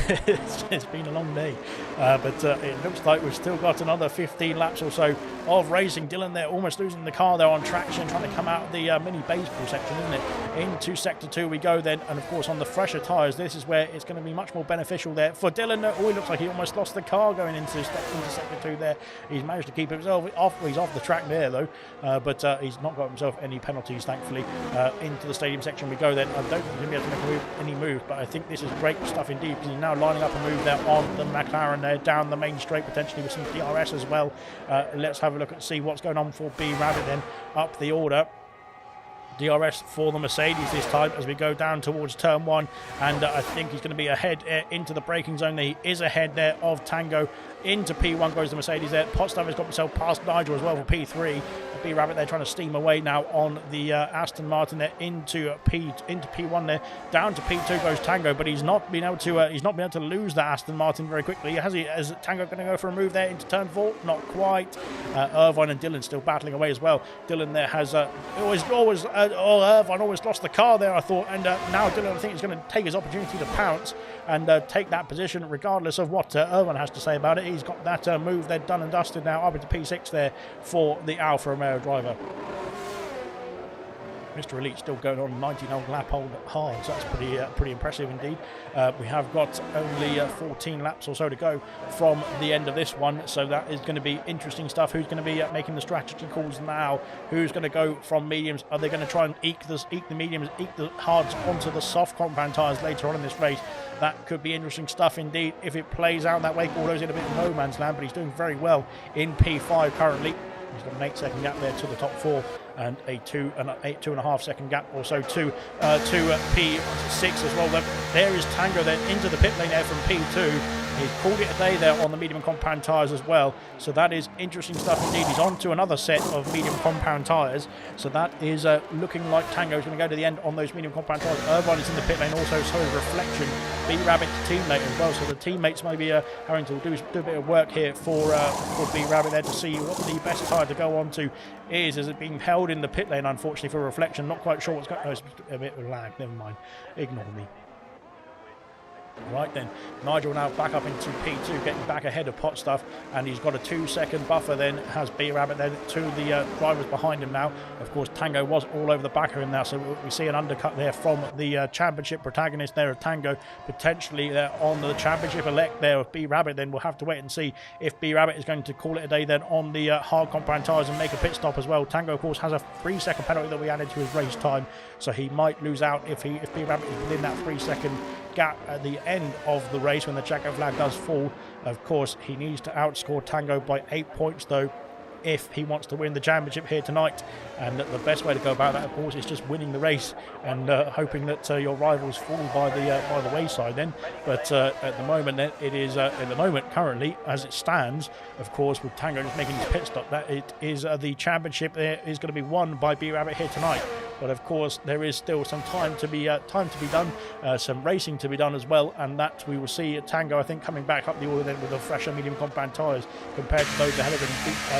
It's been a long day. But it looks like we've still got another 15 laps or so of racing. Dylan there almost losing the car there on traction, trying to come out of the mini baseball section, isn't it? Into sector 2 we go then. And of course on the fresher tyres, this is where it's going to be much more beneficial there for Dylan. Oh, it looks like he almost lost the car going into sector 2 there. He's managed to keep himself off. He's off the track there though. But he's not got himself any penalties, thankfully. Into the stadium section we go then. I don't think he's going to be able to make any move, but I think this is great stuff indeed, because he's now lining up a move there on the McLaren there down the main straight, potentially with some DRS as well. Let's have a look and see what's going on for B Rabbit then up the order. DRS for the Mercedes this time as we go down towards turn 1, and I think he's going to be ahead into the braking zone. He is ahead there of Tango. Into P1 goes the Mercedes there. Potstaff has got himself past Nigel as well for P3. B Rabbit there trying to steam away now on the Aston Martin there into P1 there. Down to P2 goes Tango, but he's not been able to lose that Aston Martin very quickly. Is Tango going to go for a move there into turn 4? Not quite. Irvine and Dylan still battling away as well. Dylan there has Irvine always lost the car there, I thought, and now Dylan, I think, is going to take his opportunity to pounce and take that position regardless of what Irvine has to say about it. He's got that move there done and dusted now, up into P6 there for the Alfa Romeo driver. Mr. Elite still going on 19 lap hold hard, so that's pretty impressive indeed. We have got only 14 laps or so to go from the end of this one, so that is going to be interesting stuff. Who's going to be making the strategy calls now? Who's going to go from mediums? Are they going to try and eke the mediums, eke the hards onto the soft compound tyres later on in this race? That could be interesting stuff indeed if it plays out that way. Gordo's in a bit of no man's land, but he's doing very well in P5 currently. He's got an 8-second gap there to the top 4, and a 2.5 second gap or so to P6 as well. There is Tango then into the pit lane there from P2. He's called it a day there on the medium compound tyres as well, so that is interesting stuff indeed. He's on to another set of medium compound tyres, so that is looking like Tango's going to go to the end on those medium compound tyres. Irvine is in the pit lane also, so is Reflection. B-Rabbit's teammate as well, so the teammates may be having to do a bit of work here for B-Rabbit there to see what the best tyre to go on to is. Is it being held in the pit lane, unfortunately, for Reflection? Not quite sure what's going on. It's a bit of lag, never mind. Ignore me. Right then, Nigel now back up into P2, getting back ahead of Potstaff, and he's got a 2-second buffer then, has B-Rabbit then to the drivers behind him now. Of course, Tango was all over the back of him now, so we see an undercut there from the championship protagonist there of Tango, potentially there on the championship elect there of B-Rabbit. Then we'll have to wait and see if B-Rabbit is going to call it a day then on the hard compound tyres and make a pit stop as well. Tango, of course, has a 3-second penalty that we added to his race time, so he might lose out if B-Rabbit is within that 3-second gap at the end of the race when the checker flag does fall. Of course, he needs to outscore Tango by 8 points though if he wants to win the championship here tonight, and the best way to go about that, of course, is just winning the race and hoping that your rivals fall by the wayside then. But at the moment it is currently as it stands, of course, with Tango just making his pit stop, that it is the championship there is going to be won by B-Rabbit here tonight. But of course, there is still some time to be done, some racing to be done as well, and that we will see Tango, I think, coming back up the order then with the fresher medium compound tyres compared to those ahead of him.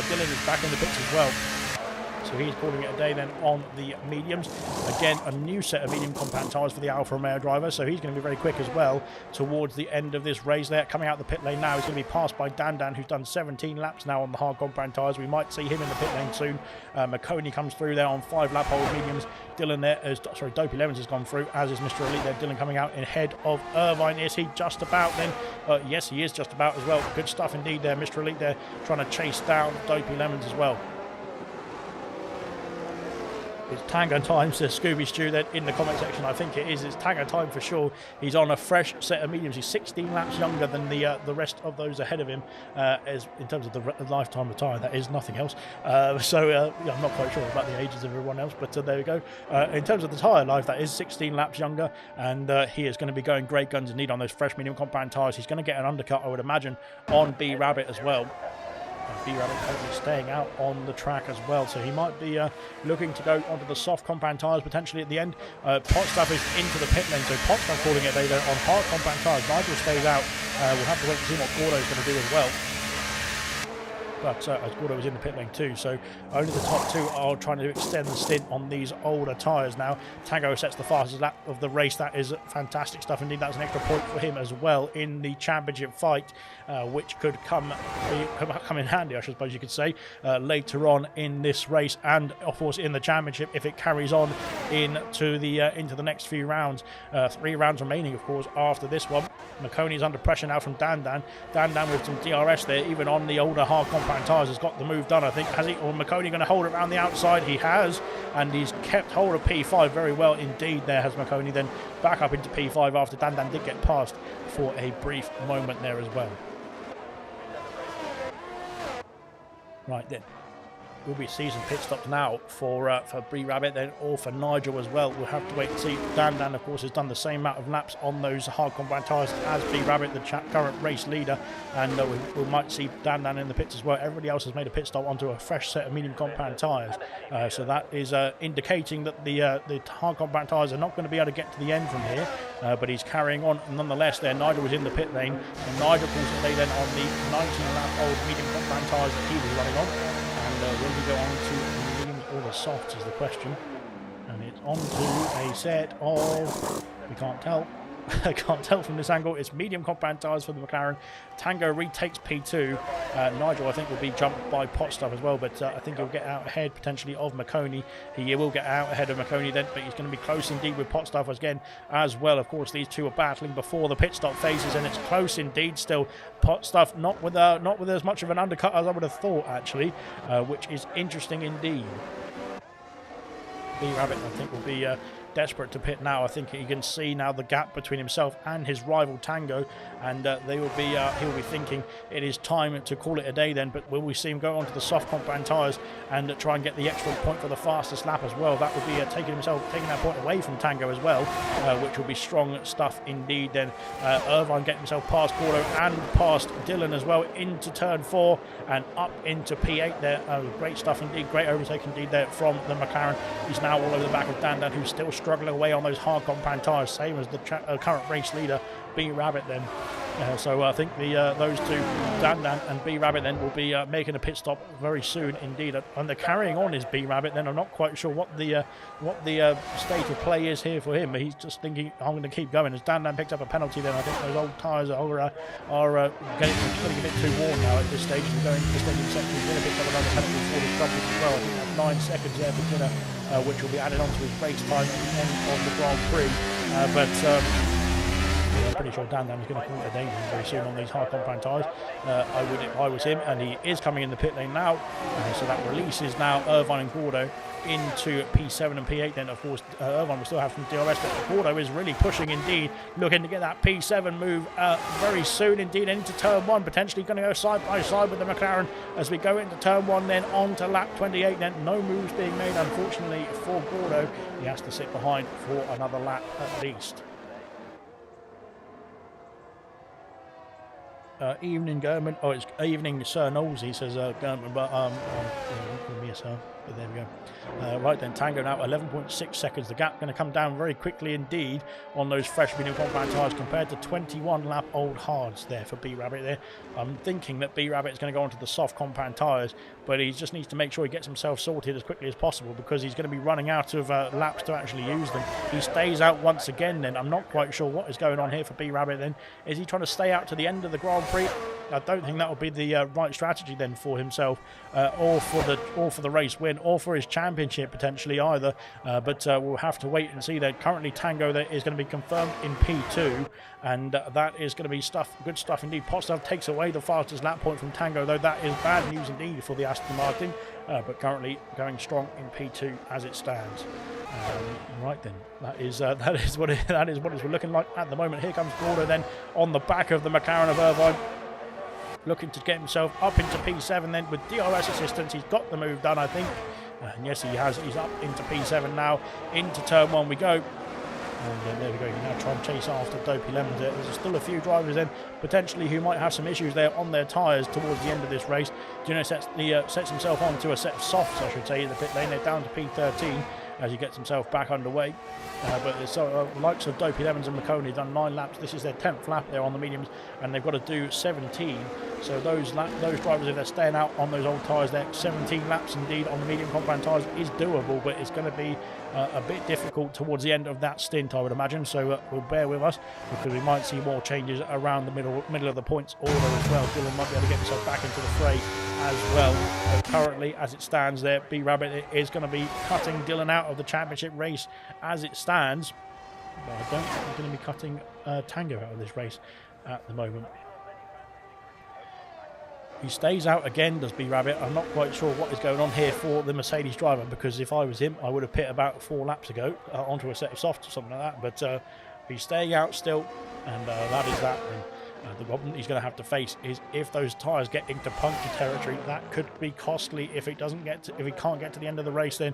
Dylan is back in the pits as well. So he's calling it a day then on the mediums. Again, a new set of medium compound tyres for the Alfa Romeo driver, so he's going to be very quick as well towards the end of this race there. Coming out the pit lane now, he's going to be passed by Dan, who's done 17 laps now on the hard compound tyres. We might see him in the pit lane soon. McConey comes through there on 5 lap hold mediums. Dylan there, Dopey Lemons has gone through, as is Mr. Elite there. Dylan coming out ahead of Irvine. Is he just about then? Yes, he is just about as well. Good stuff indeed there. Mr. Elite there trying to chase down Dopey Lemons as well. It's Tango time, says Scooby Stew then in the comment section. I think it is. It's Tango time for sure. He's on a fresh set of mediums. He's 16 laps younger than the rest of those ahead of him, as in terms of the lifetime of tyre. That is nothing else. I'm not quite sure about the ages of everyone else, but there we go. In terms of the tyre life, that is 16 laps younger, and he is going to be going great guns indeed on those fresh medium compound tyres. He's going to get an undercut, I would imagine, on B-Rabbit as well. B-Rabbit hopefully staying out on the track as well, so he might be looking to go onto the soft compound tyres potentially at the end. Potstaff is into the pit lane, so Potstaff calling it there on hard compound tyres. Nigel stays out. We'll have to wait to see what Gordo's going to do as well. But as Gordo was in the pit lane too, so only the top 2 are trying to extend the stint on these older tyres now. Tango sets the fastest lap of the race. That is fantastic stuff indeed. That's an extra point for him as well in the championship fight, which could come in handy, I suppose you could say, later on in this race, and of course in the championship if it carries on into the next few rounds. 3 rounds remaining, of course, after this one. McConey's under pressure now from Dan with some DRS there, even on the older hard compound tyres, has got the move done, I think. Has he? Or McConey going to hold it around the outside? He has, and he's kept hold of P5 very well indeed there, has McConey, then back up into P5 after Dan did get past for a brief moment there as well. Right then. will be season pit stops now for B Rabbit then, or for Nigel as well. We'll have to wait and see. Dan, of course, has done the same amount of laps on those hard compound tyres as B Rabbit, the current race leader, and we might see Dan in the pits as well. Everybody else has made a pit stop onto a fresh set of medium compound tyres, so that is indicating that the hard compound tyres are not going to be able to get to the end from here, but he's carrying on nonetheless there. Nigel was in the pit lane, and Nigel calls it day then on the 19-lap old medium compound tyres that he was running on. And will he go on to the mediums or the softs is the question. And it's on to a set of, we can't tell. I can't tell from this angle. It's medium compound tyres for the McLaren. Tango retakes P2. Nigel, I think, will be jumped by Potstuff as well, but I think he'll get out ahead potentially of McConey. He will get out ahead of McConey then, but he's going to be close indeed with Potstuff again as well. Of course, these two are battling before the pit stop phases, and it's close indeed still. Potstuff not with as much of an undercut as I would have thought, actually, which is interesting indeed. B Rabbit, I think, will be desperate to pit now. I think he can see now the gap between himself and his rival Tango, and he'll be thinking it is time to call it a day then. But will we see him go onto the soft compound tyres and try and get the extra point for the fastest lap as well? That would be taking that point away from Tango as well, which will be strong stuff indeed then. Irvine getting himself past Gordo and past Dylan as well into turn 4 and up into P8 there. Great stuff indeed, great overtake indeed there from the McLaren. He's now all over the back of Dan, who's still struggling away on those hard compound tyres, same as the current race leader B Rabbit then. So I think those two, Dan and B Rabbit then, will be making a pit stop very soon indeed. And the carrying on is B Rabbit then. I'm not quite sure what the state of play is here for him, but he's just thinking, I'm going to keep going. As Dan picked up a penalty then, I think those old tyres are getting a bit too worn now at this stage. We're going to the stadium section. He's going to pick up another penalty for the troubles as well. I think that's 9 seconds there for Jenner, which will be added onto his race time at the end of the Grand Prix. I'm pretty sure Dan is going to call it a day very soon on these hard compound tyres. I would if I was him, and he is coming in the pit lane now. So that releases now Irvine and Gordo into P7 and P8 then. Of course, Irvine will still have some DRS, but Gordo is really pushing indeed, looking to get that P7 move very soon indeed into turn 1, potentially going to go side by side with the McLaren as we go into turn 1 then on to lap 28 then. No moves being made unfortunately for Gordo. He has to sit behind for another lap at least. Evening German. Oh, it's evening Sir Knowles, he says German, but me a sir. But there we go. Right then, Tango now 11.6 seconds. The gap going to come down very quickly indeed on those fresh medium compound tyres compared to 21 lap old hards there for B Rabbit there. I'm thinking that B Rabbit is going to go onto the soft compound tyres, but he just needs to make sure he gets himself sorted as quickly as possible, because he's going to be running out of laps to actually use them. He stays out once again then. I'm not quite sure what is going on here for B Rabbit then. Is he trying to stay out to the end of the Grand Prix? I don't think that would be the right strategy then for himself, or for the race win, or for his championship potentially either. But we'll have to wait and see. That currently Tango there is going to be confirmed in P2, and that is going to be good stuff indeed. Potstuff takes away the fastest lap point from Tango, though that is bad news indeed for the Aston Martin. But currently going strong in P2 as it stands. Right then, that is what it's looking like at the moment. Here comes Gordo then on the back of the McLaren of Irvine, looking to get himself up into P7 then with DRS assistance. He's got the move done, I think. And yes, he has. He's up into P7 now. Into turn 1 we go. And there we go. You can now try and chase after Dopey Lemons. There's still a few drivers then potentially who might have some issues there on their tyres towards the end of this race. Gino sets himself onto a set of softs, I should say, in the pit lane. They're down to P13 as he gets himself back underway. But the likes of Dopey Lemons and McConey done 9 laps. This is their 10th lap there on the mediums, and they've got to do 17. So those drivers, if they're staying out on those old tyres there, 17 laps indeed on the medium compound tyres is doable, but it's going to be a bit difficult towards the end of that stint, I would imagine. So we'll bear with us, because we might see more changes around the middle of the points order as well. Dylan might be able to get himself back into the fray as well. Currently, as it stands there, B Rabbit is going to be cutting Dylan out of the championship race as it stands. But I don't think he's going to be cutting Tango out of this race at the moment. He stays out again, does B Rabbit. I'm not quite sure what is going on here for the Mercedes driver, because if I was him, I would have pit about 4 laps ago onto a set of softs or something like that. But he's staying out still, and that is that then. The problem he's going to have to face is if those tyres get into puncture territory, that could be costly if it doesn't get if he can't get to the end of the race. Then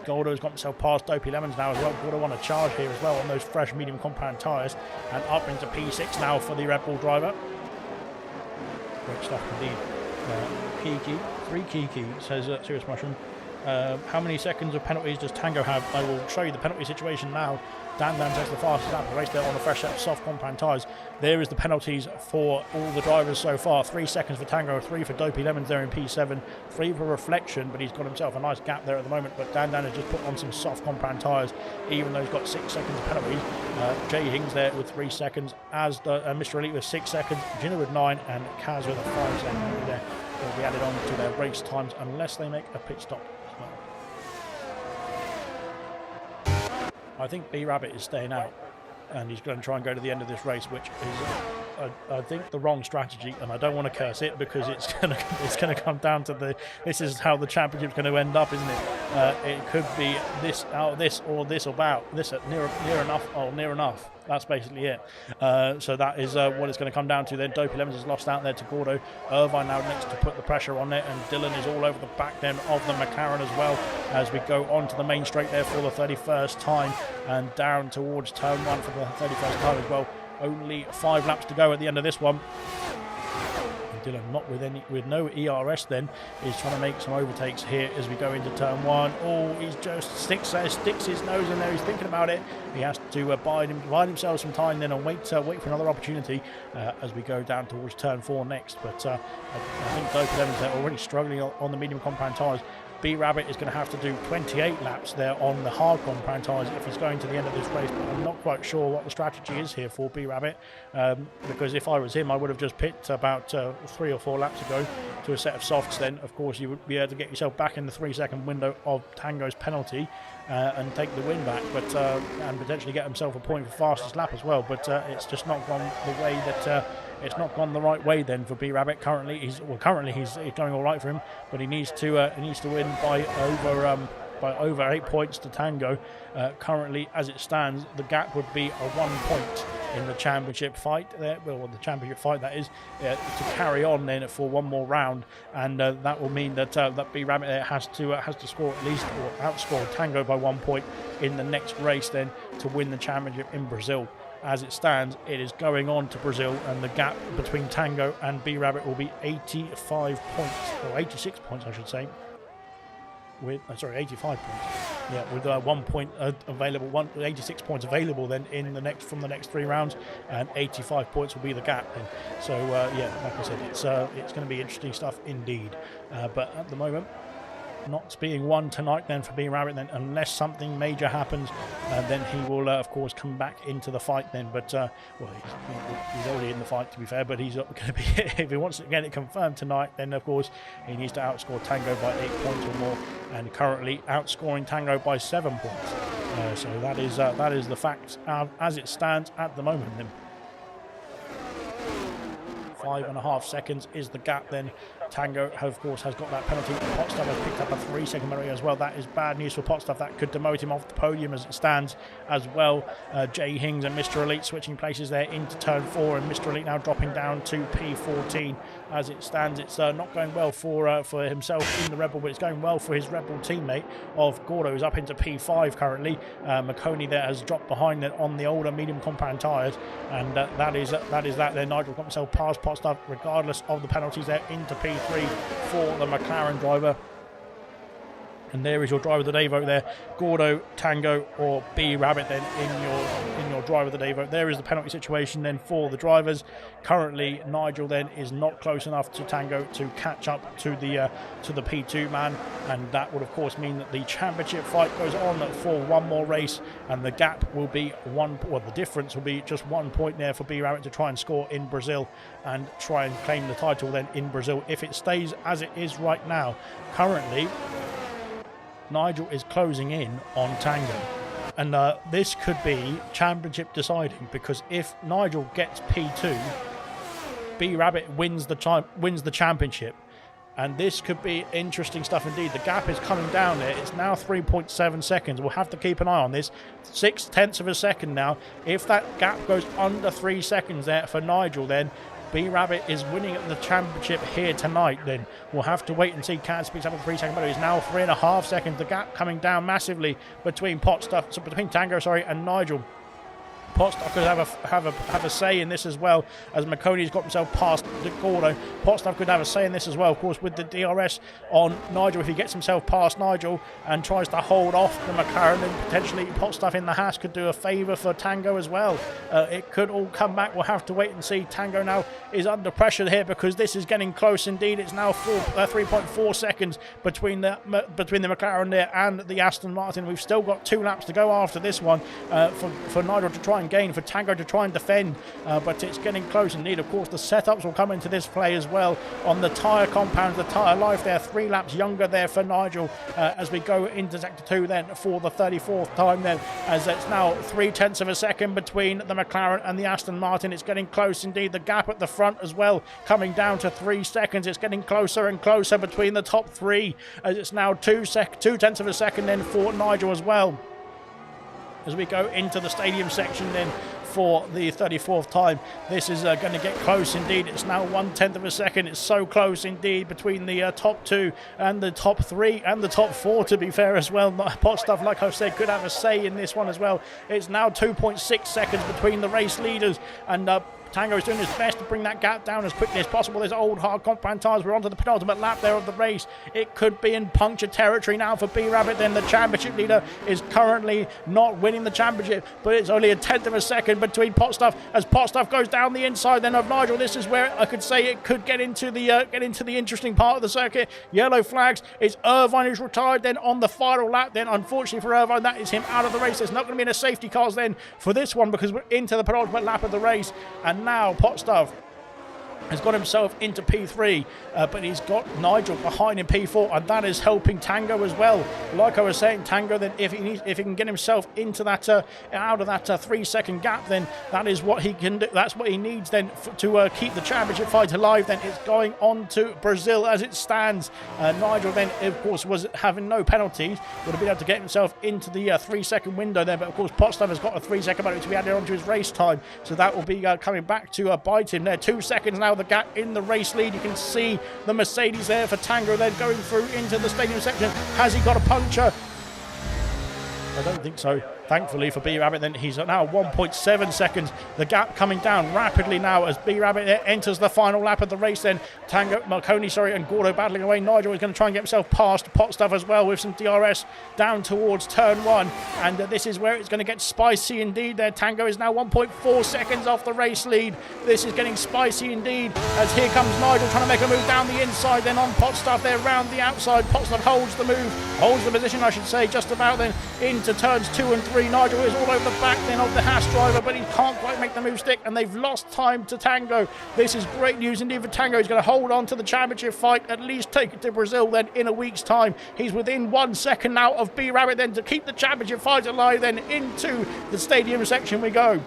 Gordo's got himself past Dopey Lemons now as well. Gordo on a charge here as well on those fresh medium compound tyres, and up into P6 now for the Red Bull driver. Great stuff indeed. Kiki, 3 Kiki, says Serious Mushroom. How many seconds of penalties does Tango have? I will show you the penalty situation now. Dan takes the fastest lap of the race there on a fresh set of soft compound tyres. There is the penalties for all the drivers so far. 3 seconds for Tango, 3 for Dopey Lemons there in P7, 3 for Reflection, but he's got himself a nice gap there at the moment. But Dan has just put on some soft compound tyres, even though he's got 6 seconds of penalties. Jay Hings there with 3 seconds, as Mr. Elite with 6 seconds, Ginner with 9, and Kaz with a 5 second penalty there. Will be added on to their race times unless they make a pit stop as well. I think B Rabbit is staying out, and he's going to try and go to the end of this race, which is, I think, the wrong strategy. And I don't want to curse it because it's going to come down to this is how the championship's going to end up, isn't it? It could be this out of this or this about this at near enough or near enough. That's basically it. So that is what it's going to come down to then. Dopey Lemons is lost out there to Gordo. Irvine now next to put the pressure on it, and Dylan is all over the back then of the McLaren as well as we go on to the main straight there for the 31st time, and down towards turn 1 for the 31st time as well. Only 5 laps to go at the end of this one. Dylan not with no ERS then is trying to make some overtakes here as we go into turn 1. Oh, he's just sticks his nose in there. He's thinking about it. He has to bide himself some time then and wait for another opportunity as we go down towards turn 4 next. But I think Dopey Lemons are already struggling on the medium compound tyres. B Rabbit is going to have to do 28 laps there on the hard compound tyres if he's going to the end of this race, but I'm not quite sure what the strategy is here for B Rabbit, because if I was him I would have just picked about 3 or 4 laps ago to a set of softs. Then of course you would be able to get yourself back in the 3-second window of Tango's penalty and take the win back, but and potentially get himself a point for fastest lap as well. But it's just not gone the way that it's not gone the right way then for B Rabbit. Currently he's going all right for him, but he needs to win by over 8 points to Tango. Currently, as it stands, the gap would be a 1 point in the championship fight there. Well, the championship fight that is to carry on then for one more round, and that will mean that that B Rabbit there has to score at least or outscore Tango by 1 point in the next race then to win the championship in Brazil. As it stands, it is going on to Brazil, and the gap between Tango and B Rabbit will be 85 points, or 86 points, I should say. With 85 points. Yeah, with 1 point available, 86 points available then from the next 3 rounds, and 85 points will be the gap then. So yeah, like I said, it's going to be interesting stuff indeed. But at the moment, not being won tonight then for B Rabbit then, unless something major happens, then he will of course come back into the fight then. But well, he's already in the fight to be fair, but he's not going to be if he wants to get it confirmed tonight, then of course he needs to outscore Tango by 8 points or more, and currently outscoring Tango by 7 points. So that is the fact as it stands at the moment then. 5.5 seconds is the gap then. Tango, of course, has got that penalty. Potstuff has picked up a 3-second penalty as well. That is bad news for Potstuff. That could demote him off the podium as it stands as well. Jay Hings and Mr. Elite switching places there into turn 4, and Mr. Elite now dropping down to P14. As it stands, it's not going well for himself in the Red Bull, but it's going well for his Red Bull teammate of Gordo, who's up into P5 currently. McConey there has dropped behind it on the older medium compound tyres, and that is that there. Nigel got himself past Potstuff regardless of the penalties there into P3 for the McLaren driver. And there is your driver of the day vote there. Gordo, Tango or B Rabbit then in your driver of the day vote. There is the penalty situation then for the drivers. Currently Nigel then is not close enough to Tango to catch up to the P2 man, and that would of course mean that the championship fight goes on for one more race, and the gap will be the difference will be just 1 point there for B Rabbit to try and score in Brazil and try and claim the title then in Brazil. If it stays as it is right now, currently Nigel is closing in on Tango, and this could be championship deciding, because if Nigel gets P2, B Rabbit wins the championship, and this could be interesting stuff indeed. The gap is coming down there. It's now 3.7 seconds. We'll have to keep an eye on this. 0.6 of a second now. If that gap goes under 3 seconds there for Nigel, then B-Rabbit is winning at the championship here tonight. Then we'll have to wait and see. Cats picks up a 3 second battle. It's now 3.5 seconds. The gap coming down massively between between Tango, and Nigel. Potstuff could have a say in this as well, as McConey's got himself past Gordo. Potstuff could have a say in this as well, of course, with the DRS on Nigel. If he gets himself past Nigel and tries to hold off the McLaren, then potentially Potstuff in the Haas could do a favour for Tango as well. It could all come back. We'll have to wait and see. Tango now is under pressure here because this is getting close indeed. It's now 3.4 seconds between the McLaren there and the Aston Martin. We've still got 2 laps to go after this one for Nigel to try and gain, for Tango to try and defend, but it's getting close indeed. Of course, the setups will come into this play as well on the tyre compounds, the tyre life there, 3 laps younger there for Nigel as we go into sector 2 then for the 34th time then, as it's now 0.3 of a second between the McLaren and the Aston Martin. It's getting close indeed. The gap at the front as well coming down to 3 seconds. It's getting closer and closer between the top 3, as it's now 0.2 of a second then for Nigel as well. As we go into the stadium section then for the 34th time, this is going to get close indeed. It's now 0.1 of a second. It's so close indeed between the top 2 and the top 3 and the top 4, to be fair as well. Potstuff, like I said, could have a say in this one as well. It's now 2.6 seconds between the race leaders, and Tango is doing his best to bring that gap down as quickly as possible. There's old hard compound tyres. We're onto the penultimate lap there of the race. It could be in puncture territory now for B-Rabbit. Then the championship leader is currently not winning the championship, but it's only 0.1 of a second between Potstuff as Potstuff goes down the inside then of Nigel. This is where I could say it could get into the interesting part of the circuit. Yellow flags. It's Irvine who's retired then on the final lap. Then unfortunately for Irvine, that is him out of the race. There's not going to be any safety cars then for this one because we're into the penultimate lap of the race. And now Potstuff has got himself into P3, but he's got Nigel behind in P4, and that is helping Tango as well. Like I was saying, Tango, then if he can get himself into that out of that 3 second gap, then that is what he can do. That's what he needs then to keep the championship fight alive. Then it's going on to Brazil as it stands. Nigel then, of course, was having no penalties, would have been able to get himself into the 3 second window there, but of course Potstuff has got a 3 second penalty to be added onto his race time, so that will be coming back to bite him there. 2 seconds now. The gap in the race lead. You can see the Mercedes there for Tango then going through into the stadium section. Has he got a puncture? I don't think so. Thankfully for B-Rabbit, then he's now 1.7 seconds. The gap coming down rapidly now as B-Rabbit enters the final lap of the race. Then Marconi, and Gordo battling away. Nigel is going to try and get himself past Potstuff as well with some DRS down towards turn 1. And this is where it's going to get spicy indeed there. Tango is now 1.4 seconds off the race lead. This is getting spicy indeed as here comes Nigel trying to make a move down the inside, then on Potstuff there round the outside. Potstuff holds the move, holds the position I should say, just about then into turns 2 and 3. Nigel is all over the back then of the Haas driver, but he can't quite make the move stick, and they've lost time to Tango. This is great news indeed for Tango. He's going to hold on to the championship fight, at least take it to Brazil then in a week's time. He's within 1 second now of B-Rabbit then to keep the championship fight alive. Then into the stadium section we go.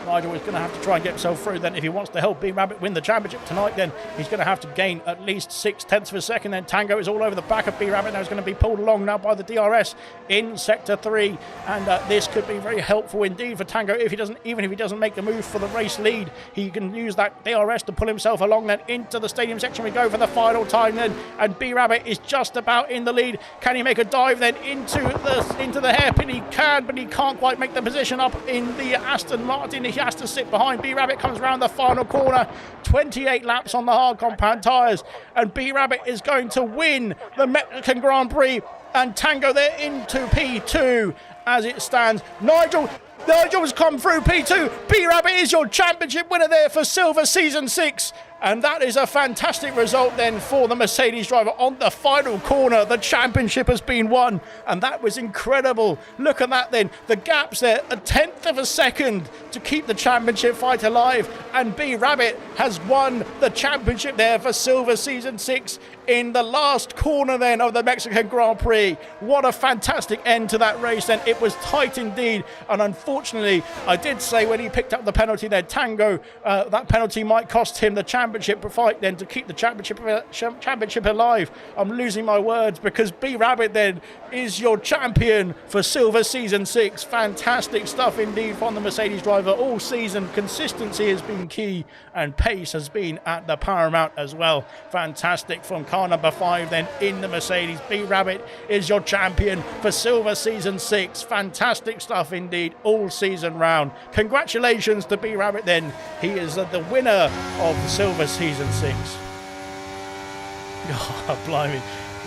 Nigel is going to have to try and get himself through then if he wants to help B-Rabbit win the championship tonight. Then he's going to have to gain at least 0.6 of a second. Then Tango is all over the back of B-Rabbit. Now he's going to be pulled along now by the DRS in sector 3, and this could be very helpful indeed for Tango. Even if he doesn't make the move for the race lead, he can use that DRS to pull himself along. Then into the stadium section we go for the final time then, and B-Rabbit is just about in the lead. Can he make a dive then into the hairpin? He can, but he can't quite make the position up in the Aston Martin. He has to sit behind. B-Rabbit comes around the final corner. 28 laps on the hard compound tyres, and B-Rabbit is going to win the Mexican Grand Prix, and Tango there into P2 as it stands. Nigel has come through P2. B-Rabbit is your championship winner there for Silver Season 6. And that is a fantastic result then for the Mercedes driver on the final corner. The championship has been won, and that was incredible. Look at that then. The gaps there, 0.1 of a second to keep the championship fight alive. And B-Rabbit has won the championship there for Silver Season 6 in the last corner then of the Mexican Grand Prix. What a fantastic end to that race then. It was tight indeed, and unfortunately, I did say when he picked up the penalty there, Tango, that penalty might cost him the championship. championship fight then to keep the championship alive. I'm losing my words because B Rabbit then is your champion for Silver Season 6. Fantastic stuff indeed from the Mercedes driver all season. Consistency has been key and pace has been at the paramount as well. Fantastic from car number 5 then in the Mercedes. B Rabbit is your champion for Silver Season 6. Fantastic stuff indeed all season round. Congratulations to B Rabbit then. He is the winner of Silver Season 6. Oh, blimey.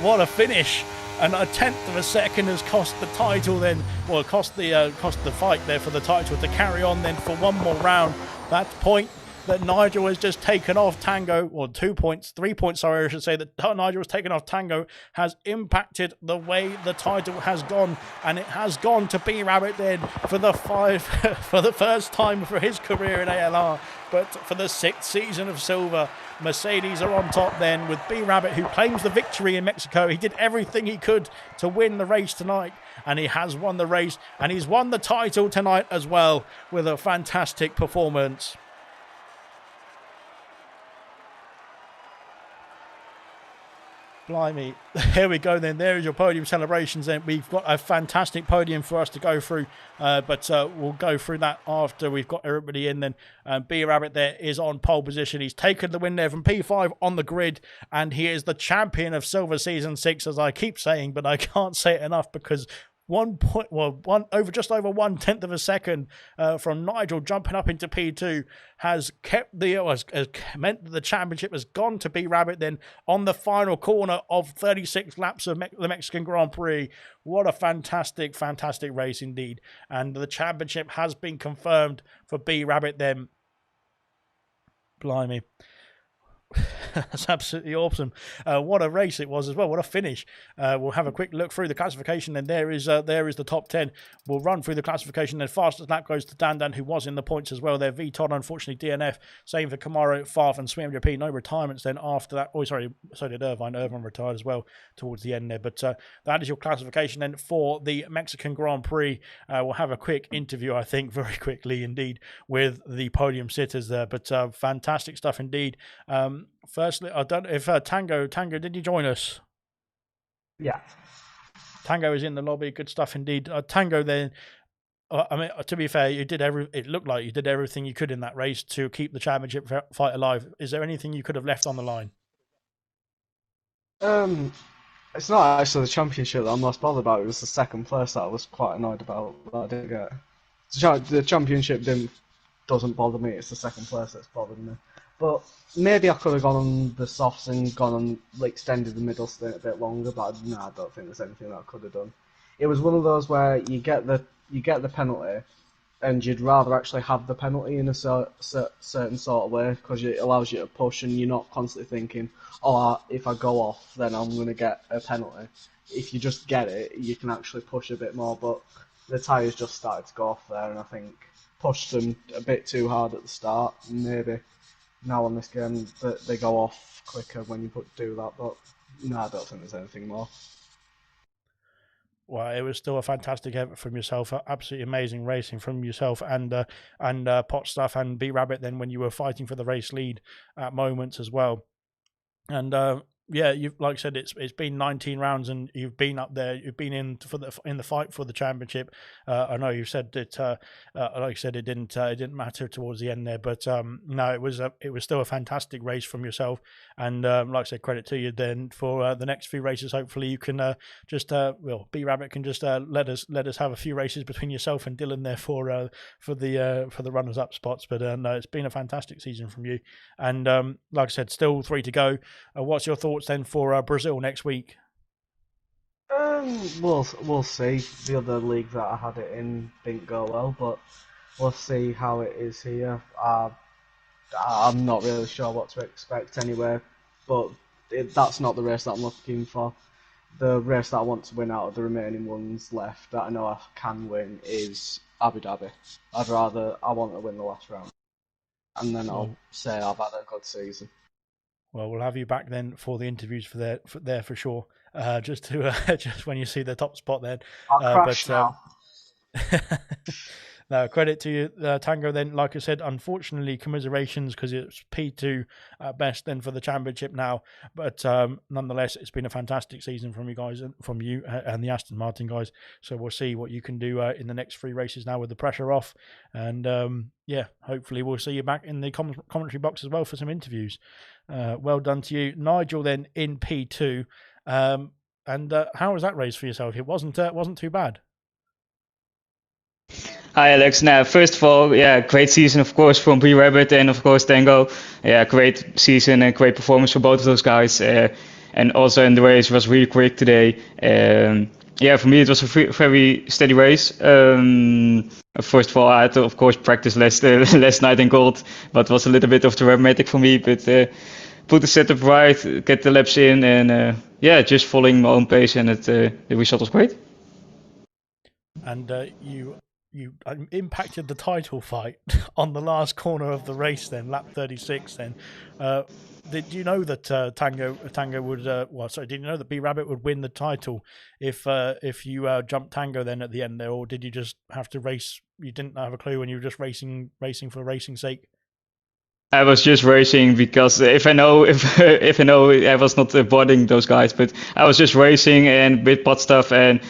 What a finish. And a tenth of a second has cost the title then, well, cost the fight there for the title to carry on then for one more round. That point that Nigel has just taken off Tango, or 3 points, sorry, I should say, that Nigel has taken off Tango has impacted the way the title has gone, and it has gone to B Rabbit then for the for the first time for his career in ALR, but for the 6th season of Silver. Mercedes are on top then with B Rabbit, who claims the victory in Mexico. He did everything he could to win the race tonight, and he has won the race, and he's won the title tonight as well with a fantastic performance. Blimey. Here we go then. There is your podium celebrations then. We've got a fantastic podium for us to go through, but we'll go through that after we've got everybody in then. B Rabbit there is on pole position. He's taken the win there from P5 on the grid, and he is the champion of Silver Season 6, as I keep saying, but I can't say it enough because just over 1/10 of a second from Nigel jumping up into P2 has meant that the championship has gone to B Rabbit then on the final corner of 36 laps of the Mexican Grand Prix. What a fantastic race indeed, and the championship has been confirmed for B Rabbit then. Blimey. That's absolutely awesome. What a race it was as well. What a finish. We'll have a quick look through the classification, and there is the top 10. We'll run through the classification. Then fastest lap goes to Dan, who was in the points as well there. Todd, unfortunately, DNF. Same for Camaro, Farf, and SwimJP. No retirements then after that. Oh, sorry, so did Irvine. Irvine retired as well towards the end there. But that is your classification then for the Mexican Grand Prix. We'll have a quick interview, I think, very quickly indeed, with the podium sitters there. But fantastic stuff indeed. Firstly, I don't know if Tango, did you join us? Yeah. Tango is in the lobby. Good stuff indeed. Tango, then, I mean, to be fair, it looked like you did everything you could in that race to keep the championship fight alive. Is there anything you could have left on the line? It's not actually the championship that I'm most bothered about. It was the second place that I was quite annoyed about that I didn't get. The championship doesn't bother me. It's the second place that's bothered me. But maybe I could have gone on the softs and gone on, like, extended the middle stint a bit longer. But no, I don't think there's anything that I could have done. It was one of those where you get the penalty, and you'd rather actually have the penalty in a certain sort of way, because it allows you to push, and you're not constantly thinking, oh, if I go off, then I'm going to get a penalty. If you just get it, you can actually push a bit more. But the tyres just started to go off there, and I think pushed them a bit too hard at the start. Maybe now on this game that they go off quicker when you do that, but no, I don't think there's anything more. Well, it was still a fantastic effort from yourself. Absolutely amazing racing from yourself and Pot Stuff and B Rabbit. Then when you were fighting for the race lead at moments as well, and yeah, you've, like I said, it's been 19 rounds, and you've been up there. You've been in the fight for the championship. I know you said that, like I said, it didn't matter towards the end there, but no, it was still a fantastic race from yourself. And like I said, credit to you then for the next few races. Hopefully, you can B Rabbit can just let us have a few races between yourself and Dylan there for the runners up spots. But no, it's been a fantastic season from you. And like I said, still 3 to go. What's your thoughts then for Brazil next week? We'll see. The other league that I had it in didn't go well, but we'll see how it is here. I'm not really sure what to expect anyway, but that's not the race that I'm looking for. The race that I want to win out of the remaining ones left that I know I can win is Abu Dhabi. I want to win the last round, and then I'll say I've had a good season. Well, we'll have you back then for the interviews for sure. Just when you see the top spot then. I'll crash now. No, credit to you, Tango. Then, like I said, unfortunately, commiserations because it's P2 at best. Then for the championship now, but nonetheless, it's been a fantastic season from you guys, from you and the Aston Martin guys. So we'll see what you can do in the next 3 races now with the pressure off, and yeah, hopefully we'll see you back in the commentary box as well for some interviews. Well done to you, Nigel. Then in P2, and how was that race for yourself? It wasn't too bad. Hi Alex. Now, first of all, yeah, great season of course from B Rabbit and of course Tango. Yeah, great season and great performance for both of those guys. And also in the race was really quick today. Yeah, for me it was a very steady race. First of all, I had to of course practice last night in gold, but it was a little bit of dramatic for me. But put the setup right, get the laps in, and yeah, just following my own pace, and the result was great. And you impacted the title fight on the last corner of the race. Then lap 36. Then did you know that Tango would? Did you know that B Rabbit would win the title if you jumped Tango then at the end there, or did you just have to race? You didn't have a clue, and you were just racing for racing's sake. I was just racing because if I know I was not avoiding those guys, but I was just racing and with pot stuff and.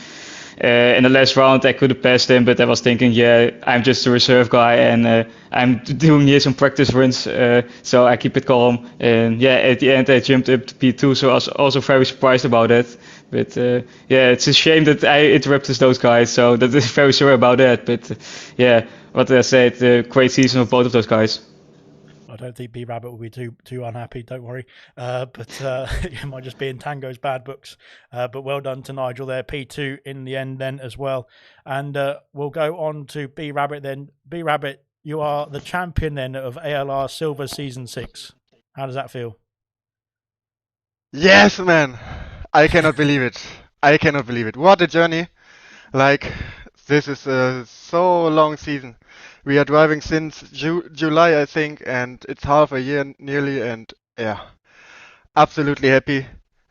In the last round, I could have passed him, but I was thinking, yeah, I'm just a reserve guy, and I'm doing here some practice runs, so I keep it calm. And yeah, at the end, I jumped up to P2, so I was also very surprised about it. But yeah, it's a shame that I interrupted those guys, so that is very sorry about that. But yeah, what did I say? It's a great season of both of those guys. I don't think B Rabbit will be too unhappy. Don't worry, but it might just be in Tango's bad books. But well done to Nigel there, P2 in the end then as well. And we'll go on to B Rabbit then. B Rabbit, you are the champion then of ALR Silver Season 6. How does that feel? Yes, man! I cannot believe it. I cannot believe it. What a journey! Like, this is a so long season. We are driving since July, I think, and it's half a year nearly, and yeah, absolutely happy.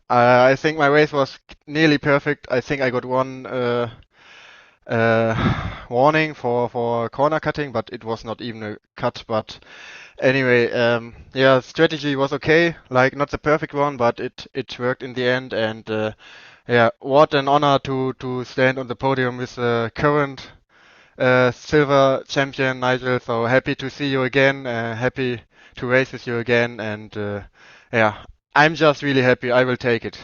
I think my race was nearly perfect. I think I got one warning for corner cutting, but it was not even a cut. But anyway, yeah, strategy was okay. Like, not the perfect one, but it worked in the end. And yeah, what an honor to stand on the podium with the current silver champion Nigel. So happy to see you again. Happy to race with you again. And yeah, I'm just really happy. I will take it.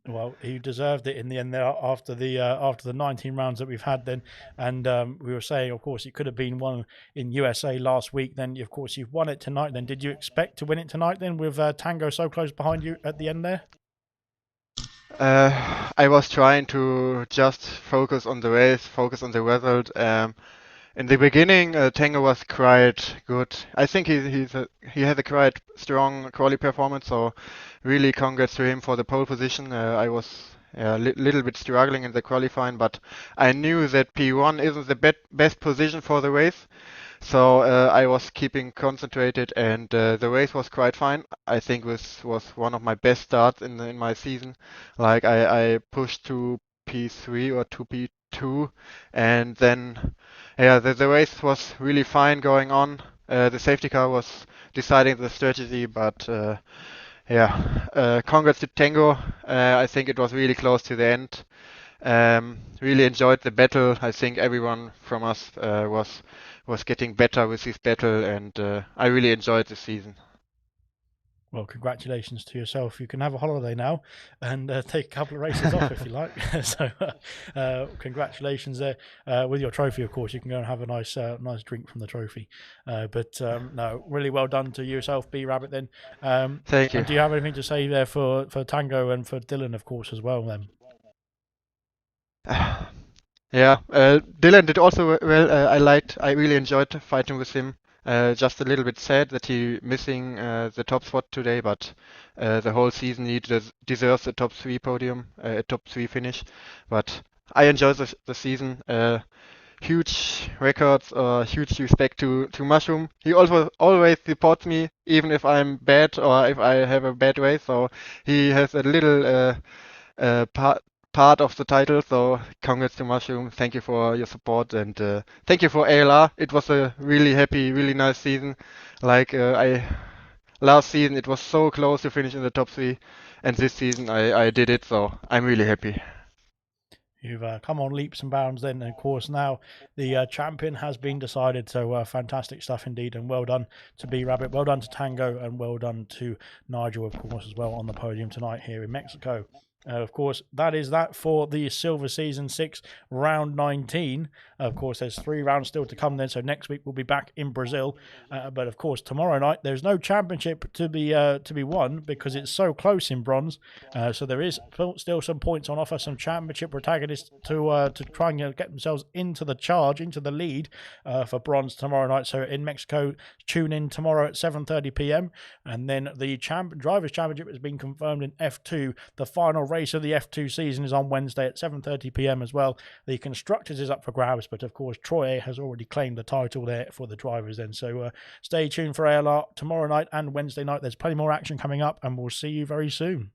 Well, he deserved it in the end there after the 19 rounds that we've had then, and we were saying, of course, it could have been won in USA last week. Then, of course, you've won it tonight. Then, did you expect to win it tonight? Then, with Tango so close behind you at the end there. I was trying to just focus on the race, focus on the result. In the beginning, Tango was quite good. I think he had a quite strong quali performance, so really congrats to him for the pole position. I was a little bit struggling in the qualifying, but I knew that P1 isn't the best position for the race. So I was keeping concentrated, and the race was quite fine. I think this was one of my best starts in my season. Like, I pushed to P3 or to P2, and then yeah, the race was really fine going on. The safety car was deciding the strategy, but yeah, congrats to Tango. I think it was really close to the end. Really enjoyed the battle. I think everyone from us was getting better with this battle, and I really enjoyed the season. Well, congratulations to yourself. You can have a holiday now and take a couple of races off if you like. So, congratulations there with your trophy. Of course, you can go and have a nice drink from the trophy. But no, really well done to yourself, B Rabbit. Then, Thank you. And do you have anything to say there for Tango and for Dylan, of course, as well? Then. Yeah, Dylan did also well. I really enjoyed fighting with him. Just a little bit sad that he missing the top spot today, but the whole season he deserves a top 3 podium, a top 3 finish. But I enjoy the season. Huge records, huge respect to Mushroom. He also always supports me, even if I'm bad or if I have a bad race. So he has a little part of the title. So congrats to Mushroom. Thank you for your support, and thank you for ALR. It was a really happy, really nice season. Like last season, it was so close to finish in the top 3, and this season I did it. So I'm really happy. You've come on leaps and bounds then. And of course, now the champion has been decided. So fantastic stuff indeed. And well done to B-Rabbit. Well done to Tango. And well done to Nigel, of course, as well on the podium tonight here in Mexico. Of course, that is that for the Silver Season 6 round 19. Of course, there's 3 rounds still to come then. So next week we'll be back in Brazil. But of course, tomorrow night there's no championship to be won because it's so close in bronze. So there is still some points on offer. Some championship protagonists to try and get themselves into the charge, into the lead for bronze tomorrow night. So in Mexico, tune in tomorrow at 7:30 p.m. And then the Drivers' Championship has been confirmed in F2. The final race of the F2 season is on Wednesday at 7:30 p.m. as well. The Constructors is up for grabs, but of course Troy has already claimed the title there for the drivers then. So stay tuned for ALR tomorrow night and Wednesday night. There's plenty more action coming up, and we'll see you very soon.